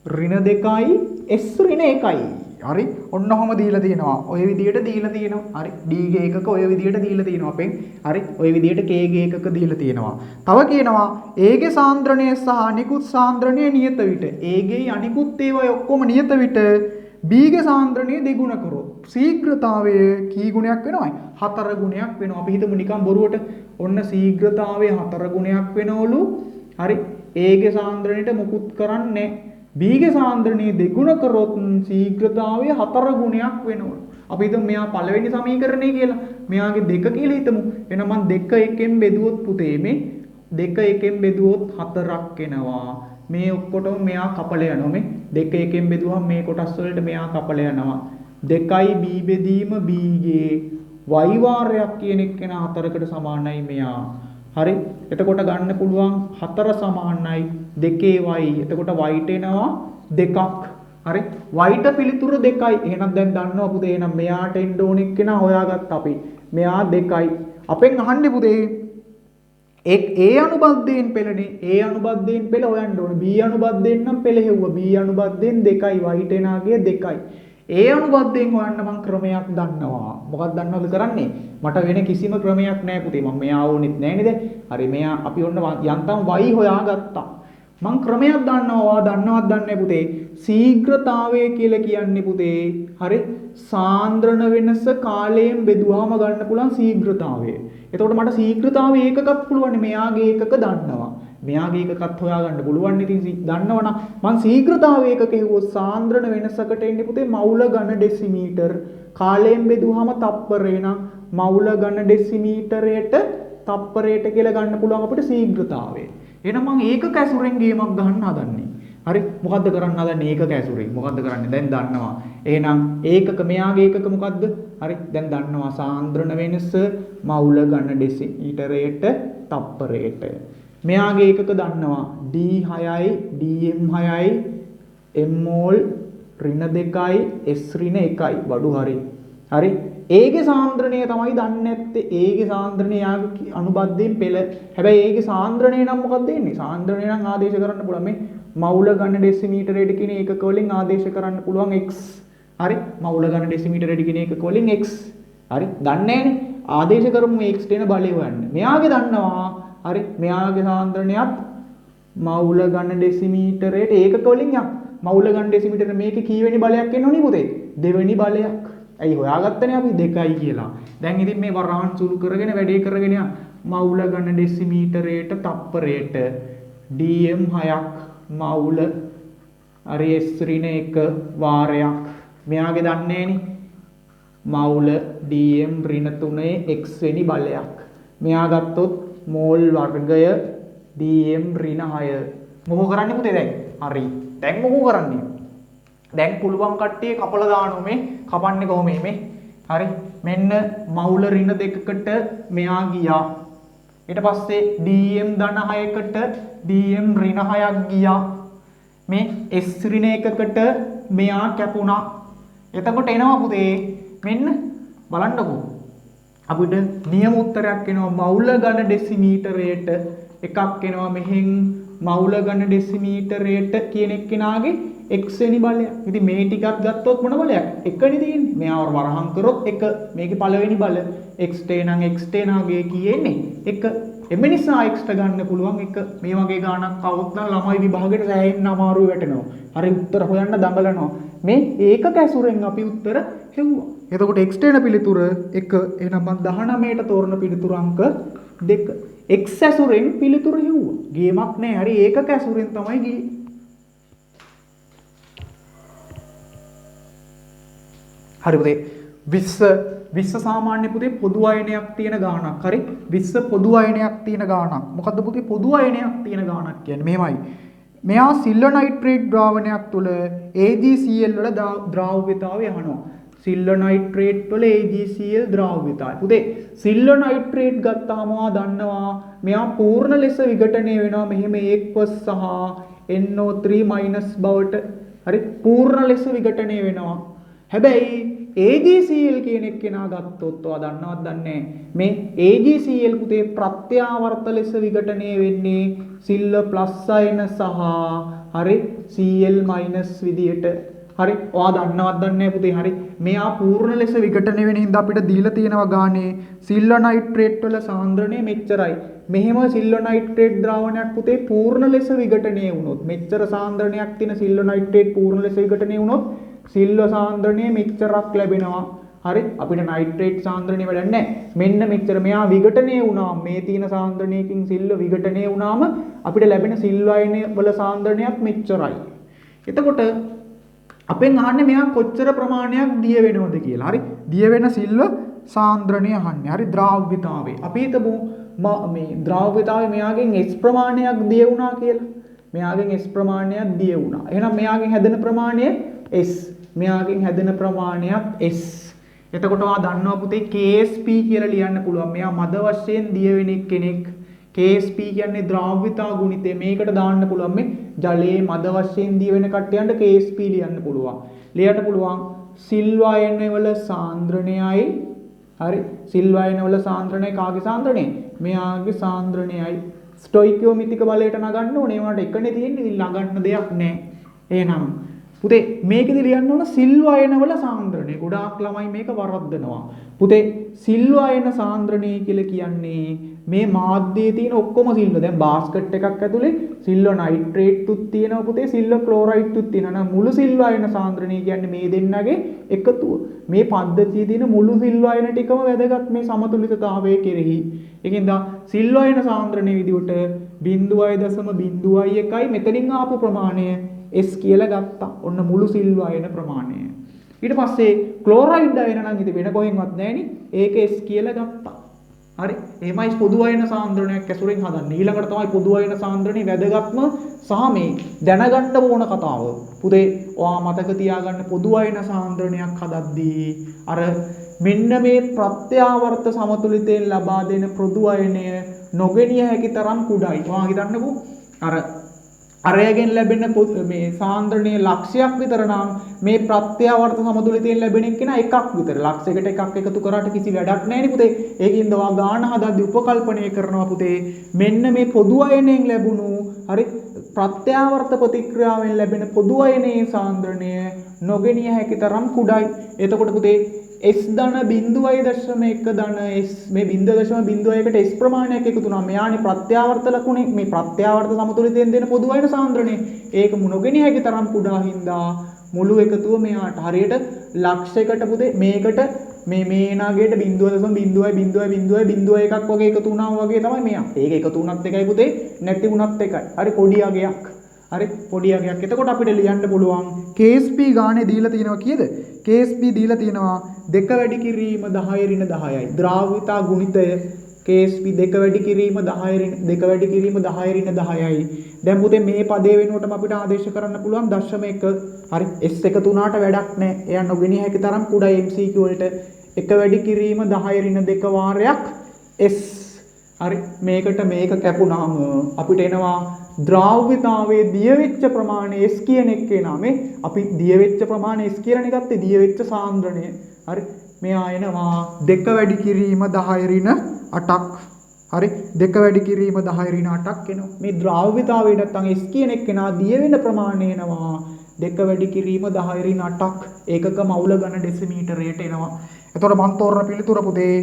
ඍණ 2යි S ඍණ 1යි හරි ඔන්න ඔහම දීලා තියෙනවා ඔය විදිහට දීලා තියෙනවා හරි D ගේ ඒකක ඔය විදිහට දීලා තියෙනවා අපෙන් හරි ඔය විදිහට K ගේ ඒකක දීලා තියෙනවා තව කියනවා A ගේ සාන්ද්‍රණය සහ අනිකුත් සාන්ද්‍රණය නියත විට A ගේ අනිකුත් ඒවා ඔක්කොම නියත විට B ගේ සාන්ද්‍රණය දෙගුණ කරොත් ශීඝ්‍රතාවය කී ගුණයක් වෙනවයි 4 ගුණයක් වෙනවා අපි හිතමු නිකන් බොරුවට ඔන්න ශීඝ්‍රතාවය 4 ගුණයක් වෙනවලු හරි A ගේ සාන්ද්‍රණයට මුකුත් කරන්නේ B ගේ සාන්ද්‍රණය දෙගුණ කරොත් ශීඝ්‍රතාවය 4 ගුණයක් වෙනවලු අපි හිතමු මෙයා පළවෙනි සමීකරණය කියලා මෙයාගේ 2 කියලා හිතමු එහෙනම් මම 2 1ෙන් බෙදුවොත් පුතේ මේ 2 1ෙන් බෙදුවොත් 4ක් එනවා මේ ඔක්කොටම මෙයා කපලා යනවා මේ 2 1ෙන් බෙදුවහම මේ කොටස් වලට මෙයා කපලා යනවා 2යි B බෙදීම B ගේ y වාරයක් කියන එක න 4කට සමානයි මෙයා හරි එතකොට ගන්න පුළුවන් 4 සමානයි 2y එතකොට y ට එනවා 2ක් හරි y ට පිළිතුර 2යි එහෙනම් දැන් දන්නවා පුතේ එහෙනම් මෙයාට එන්න ඕන එක්කෙනා හොයාගත්ත අපි මෙයා 2යි අපෙන් අහන්නේ පුතේ A අනුබද්ධයෙන් පෙළනේ A අනුබද්ධයෙන් පෙළ හොයන්න ඕනේ B අනුබද්ධයෙන් නම් පෙළ හෙව්වා B අනුබද්ධයෙන් 2යි y ට එනාගේ 2යි A අනුබද්ධයෙන් හොයන්න මම ක්‍රමයක් දන්නවා මොකක්ද දන්නවද කරන්නේ මට වෙන කිසිම ක්‍රමයක් නැහැ පුතේ මම මෙයා ඕනෙත් නැහැ නේද හරි මෙයා අපි ඔන්න යන්තම් y හොයාගත්තා මම ක්‍රමයක් දන්නවා ඔයා දන්නවද දන්නේ පුතේ ශීඝ්‍රතාවය කියලා කියන්නේ පුතේ හරි සාන්ද්‍රණ වෙනස කාලයෙන් බෙදුවාම ගන්න පුළුවන් ශීඝ්‍රතාවය එතකොට මට ශීඝ්‍රතාවය ඒකකක් පුළුවන් මෙයාගේ ඒකක දන්නවා මෙයාගේ එකකත් හොයාගන්න පුළුවන් ඉතින් දන්නවනම් මම ශීඝ්‍රතාවය ඒකක හෙව්වොත් සාන්ද්‍රණ වෙනසකට එන්නේ පුතේ මවුල ඝන ඩෙසිමීටර් කාලයෙන් බෙදුවාම තප්පරේ නම් මවුල ඝන ඩෙසිමීටරයට තප්පරයට කියලා ගන්න පුළුවන් අපිට ශීඝ්‍රතාවය එහෙනම් මම ඒකක ඇසුරෙන් ගේමක් ගන්න හදන්නේ හරි මොකද්ද කරන්න හදන්නේ ඒකක ඇසුරෙන් මොකද්ද කරන්නේ දැන් දන්නවා එහෙනම් ඒකක මෙයාගේ ඒකක මොකද්ද හරි දැන් දන්නවා සාන්ද්‍රණ වෙනස මවුල ඝන ඩෙසිමීටරයට තප්පරයට මෙයාගේ ඒකක දන්නවා D6යි DM6යි mmol ඍණ 2යි s ඍණ 1යි බඩු හරි. හරි. ඒගේ සාන්ද්‍රණය තමයි දන්නේ නැත්තේ. ඒගේ සාන්ද්‍රණය යාගේ අනුබද්ධයෙන් පෙළ. හැබැයි ඒගේ සාන්ද්‍රණය නම් මොකක්ද දෙන්නේ? සාන්ද්‍රණය නම් ආදේශ කරන්න පුළුවන් මේ මවුල ඝන ඩෙසිමීටරයට කියන ඒකක වලින් ආදේශ කරන්න පුළුවන් x. හරි. මවුල ඝන ඩෙසිමීටරයට කියන ඒකක වලින් x. හරි. දන්නේ නැහනේ. ආදේශ කරමු මේ x දෙන බලය හොයන්න. මෙයාගේ දන්නවා. හරි. මෙයාගේ සාන්ද්‍රණයත් මවුල ඝන ඩෙසිමීටරයට ඒකක වලින් යක්. මවුල ඝන ඩෙසිමීටර මේකේ කීවෙනි බලයක් එන්න ඕනේ පුතේ? දෙවෙනි බලයක්. ඇයි හොයාගත්තනේ අපි 2යි කියලා. දැන් ඉතින් මේ වරහන් සුළු කරගෙන වැඩේ කරගෙන යන්න. මවුල ඝන ඩෙසිමීටරයට තප්පරයට dm 6ක් මවුල හරි s ඍණ 1 වාරයක්. මෙයාගේ දන්නේ නෑනේ. මවුල dm ඍණ 3 x වෙනි බලයක්. මෙයා ගත්තොත් මෝල් වර්ගය dm ඍණ 6. මොකෝ කරන්නේ පුතේ දැන්? හරි. දැන් මොකෝ කරන්නේ? දැන් පුළුවන් කට්ටිය කපලා දානවා මේ කපන්නේ කොහොමද මේ? හරි. මෙන්න මවුල ඍණ 2කට මෙයා ගියා. ඊට පස්සේ dm ධන 6කට dm ඍණ 6ක් ගියා. මේ s ඍණ 1කට මෙයා කැපුණා. එතකොට එනවා පුතේ මෙන්න බලන්නකෝ. අපිට නියම උත්තරයක් එනවා මවුල ඝන ඩෙසිමීටරයට එකක් එනවා මෙහෙන් මවුල ඝන ඩෙසිමීටරයට කියන එක්කෙනාගේ x වෙනි බලයක්. ඉතින් මේ ටිකක් ගත්තොත් මොන බලයක්? එකනේ තියෙන්නේ. මෙයාව වරහන් කරොත් එක. මේකේ පළවෙනි බල x නම් x නාගේ කීයේන්නේ? එක. එම නිසා x ගන්න පුළුවන් එක. මේ වගේ ගාණක් આવොත් නම් ළමයි විභාගෙට සෑහෙන්න අමාරුයි වැටෙනවා. හරි උත්තර හොයන්න දඟලනවා. මේ ඒකක ඇසුරෙන් අපි උත්තර හෙව්වා. එතකොට x දෙන පිළිතුර 1. එහෙනම් මම 19ට තෝරන පිළිතුර අංක 2. x ඇසුරෙන් පිළිතුර හෙව්වා. ගේමක් නෑ. හරි ඒකක ඇසුරෙන් තමයි ගියේ. හරි පුතේ 20 සාමාන්‍ය පුතේ පොදු අයනයක් තියෙන ගාණක්. හරි 20 පොදු අයනයක් තියෙන ගාණක්. මොකද්ද පුතේ පොදු අයනයක් තියෙන ගාණක් කියන්නේ? මෙහෙමයි. මෙයා සිල්වර් නයිට්‍රේට් ද්‍රාවණයක් තුල AgCl වල ද්‍රාව්‍යතාවය අහනවා. සිල්වර් නයිට්‍රේට් වල AgCl ද්‍රාව්‍යතාවය. පුතේ සිල්වර් නයිට්‍රේට් ගත්තාම ඔයා දන්නවා මෙයා පූර්ණ ලෙස විඝටනය වෙනවා මෙහෙම 1+ සහ NO3- බවට. හරි පූර්ණ ලෙස විඝටනය වෙනවා. හැබැයි AgCl කියන එක්කෙනා ගත්තොත් ඔයා දන්නවද දන්නේ මේ AgCl පුතේ ප්‍රත්‍යාවර්ත ලෙස විඝටනය වෙන්නේ සිල්වර් ප්ලස් අයන සහ හරි Cl මයිනස් විදියට. හරි ඔයා දන්නවද දන්නේ පුතේ? හරි මෙයා පූර්ණ ලෙස විඝටනය වෙන හින්දා අපිට දීලා තියෙනවා ගානේ සිල්වර් නයිට්‍රේට් වල සාන්ද්‍රණය මෙච්චරයි. මෙහෙම සිල්වර් නයිට්‍රේට් ද්‍රාවණයක් පුතේ පූර්ණ ලෙස විඝටනය වුණොත් මෙච්චර සාන්ද්‍රණයක් තියෙන සිල්වර් නයිට්‍රේට් පූර්ණ ලෙස විඝටනය වුණොත් සිල්වර් සාන්ද්‍රණය මෙච්චරක් ලැබෙනවා. හරි අපිට නයිට්‍රේට් සාන්ද්‍රණය වැඩක් නැහැ. මෙන්න මෙච්චර මෙයා විඝටනය වුණා මේ තියෙන සාන්ද්‍රණයකින් සිල්වර් විඝටනය වුණාම අපිට ලැබෙන සිල්වර් අයන වල සාන්ද්‍රණයක් මෙච්චරයි. එතකොට අපෙන් අහන්නේ මෙයා කොච්චර ප්‍රමාණයක් දිය වෙනවද කියලා. හරි දිය වෙන සිල්වර් සාන්ද්‍රණය අහන්නේ. හරි ද්‍රාව්‍යතාවය. අපි හිතමු මේ ද්‍රාව්‍යතාවය මෙයාගෙන් s ප්‍රමාණයක් දිය වුණා කියලා. මෙයාගෙන් s ප්‍රමාණයක් දිය වුණා. එහෙනම් මෙයාගෙන් හැදෙන ප්‍රමාණය s. මෙයාගෙන් හැදෙන ප්‍රමාණයක් s. එතකොට ඔයා දන්නවා පුතේ KSP කියලා ලියන්න පුළුවන්. මෙයා මද වශයෙන් දිය වෙන කෙනෙක්. KSP කියන්නේ ද්‍රාව්‍යතා ගුණිතය. මේකට දාන්න පුළුවන් මේ ජලයේ මද වශයෙන් දිය වෙන කට්ටියන්ට KSP ලියන්න පුළුවන්. ලියන්න පුළුවන් සිල්වර් අයන වල සාන්ද්‍රණයයි. හරි සිල්වර් අයන වල සාන්ද්‍රණය කාගේ සාන්ද්‍රණය? මෙයාගේ සාන්ද්‍රණයයි. ස්ටොයිකියෝමිතික බලයට නගන්න ඕනේ. ඒවට එකනේ තියෙන්නේ. ඉතින් නගන්න දෙයක් නැහැ. එහෙනම් පුතේ මේකෙදි ලියන්න ඕන සිල්වර් අයන වල සාන්ද්‍රණය. ගොඩාක් ළමයි මේක වරද්දනවා. පුතේ සිල්වර් අයන සාන්ද්‍රණය කියලා කියන්නේ මේ මාධ්‍යයේ තියෙන ඔක්කොම සිල්වර්. දැන් බාස්කට් එකක් ඇතුලේ සිල්වර් නයිට්‍රේට්ුත් තියෙනවා පුතේ සිල්වර් ක්ලෝරයිඩ්ුත් තියෙනවා. නම් මුළු සිල්වර් අයන සාන්ද්‍රණය කියන්නේ මේ දෙන්නගේ එකතුව. මේ පද්ධතියේ තියෙන මුළු සිල්වර් අයන ටිකම වැදගත් මේ සමතුලිතතාවය කෙරෙහි. ඒකින්ද සිල්වර් අයන සාන්ද්‍රණය විදිහට 0.01යි මෙතනින් ආපු ප්‍රමාණය S කියලා ගත්තා. ඔන්න මුළු සිල්වර් අයන ප්‍රමාණය. ඊට පස්සේ ක්ලෝරයිඩ් අයන නම් ඉතින් වෙන කොහෙන්වත් නැහෙනි. ඒක S කියලා ගත්තා. හරි. එහෙමයි පොදු අයන සාන්ද්‍රණයක් ඇසුරෙන් හදන්නේ. ඊළඟට තමයි පොදු අයන සාන්ද්‍රණේ වැදගත්ම සහ මේ දැනගන්න ඕන කතාව. පුතේ ඔයා මතක තියාගන්න පොදු අයන සාන්ද්‍රණයක් හදද්දී අර මෙන්න මේ ප්‍රත්‍යාවර්ත සමතුලිතයෙන් ලබා දෙන පොදු අයනය නොගෙනිය හැකි තරම් කුඩායි. ඔයා හිතන්නකෝ අර අරයගෙන් ලැබෙන මේ සාන්ද්‍රණයේ ලක්ෂයක් විතර නම් මේ ප්‍රත්‍යාවර්ත සමතුලිතයෙන් ලැබෙන එක්කෙනා එකක් විතර. ලක්ෂයකට එකක් එකතු කරාට කිසි වැඩක් නැහැ නේ පුතේ. ඒකින්ද ඔයා ගාන හදද්දී උපකල්පනය කරනවා පුතේ. මෙන්න මේ පොදු අයනයෙන් ලැබුණු හරි ප්‍රත්‍යාවර්ත ප්‍රතික්‍රියාවෙන් ලැබෙන පොදු අයනයේ සාන්ද්‍රණය නොගෙනිය හැකි තරම් කුඩායි. එතකොට පුතේ S ධන 0.1 ධන S මේ 0.01කට S ප්‍රමාණයක් එකතු වුණා. මෙයානේ ප්‍රත්‍යාවර්ත ලකුණේ මේ ප්‍රත්‍යාවර්ත සමතුලිතයෙන් දෙන පොදු අයන සාන්ද්‍රණය. ඒක නොගෙනිය හැකි තරම් කුඩා හින්දා මුළු එකතුව මෙයාට හරියට ලක්ෂයකට පුතේ මේකට මේ නාගයට 0.0.0.0.01ක් වගේ එකතු වුණා වගේ තමයි මෙයා. ඒක එකතු වුණත් එකයි පුතේ නැති වුණත් එකයි. හරි පොඩි අගයක්. හරි පොඩි අගයක්. එතකොට අපිට ලියන්න පුළුවන් KSP ගානේ දීලා තියෙනවා කීයද? KSP දීලා තියෙනවා 2 වැඩි කිරීම 10 ඍණ 10යි. ද්‍රාව්‍යතා ගුණිතය KSP 2 වැඩි කිරීම 10 වැඩි කිරීම 10 ඍණ 10යි. දැන් පුතේ මේ පදේ වෙනුවටම අපිට ආදේශ කරන්න පුළුවන් 0.1. හරි S එකතු වුණාට වැඩක් නැහැ. එයා නොගෙනිය හැකි තරම් කුඩා MCQ වලට 1 වැඩි කිරීම 10 ඍණ 2 වාරයක් S. හරි මේකට මේක කැපුණාම අපිට එනවා ද්‍රාව්‍යතාවයේ දිය වෙච්ච ප්‍රමාණය S කියන එකේ නාමේ අපි දිය වෙච්ච ප්‍රමාණය S කියලානේ ගත්තේ දිය වෙච්ච සාන්ද්‍රණය. හරි මෙයා එනවා 2 වැඩි කිරීම 10 ඍණ 8ක්. හරි 2 වැඩි කිරීම 10 ඍණ 8ක් එනවා. මේ ද්‍රාව්‍යතාවයේ නැත්තම් S කියන එකේ නා දිය වෙන ප්‍රමාණය එනවා 2 වැඩි කිරීම 10 ඍණ 8ක්. ඒකක මවුල ඝන ඩෙසිමීටරයට එනවා. එතකොට මන් තෝරන පිළිතුර පුතේ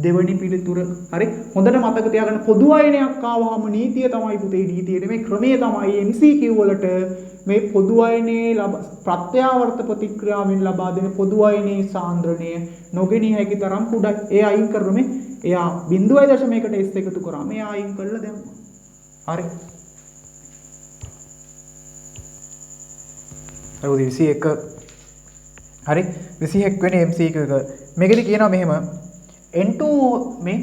දෙවනි පිළිතුර. හරි හොඳට මතක තියාගන්න පොදු අයනයක් ආවහම නීතිය තමයි පුතේ නීතිය නෙමෙයි ක්‍රමය තමයි MCQ වලට මේ පොදු අයනයේ ප්‍රත්‍යාවර්ත ප්‍රතික්‍රියාවෙන් ලබා දෙන පොදු අයනයේ සාන්ද්‍රණය නොගෙනිය හැකි තරම් කුඩායි. ඒ අයින් කරන්නේ එයා 0.1කට S එකතු කරාම එයා අයින් කරලා දැම්මා. හරි. හරි 21. හරි 21 වෙනි MCQ එක. මේකෙදි කියනවා මෙහෙම N2 මේ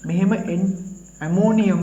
මෙහෙම ඇමෝනියම්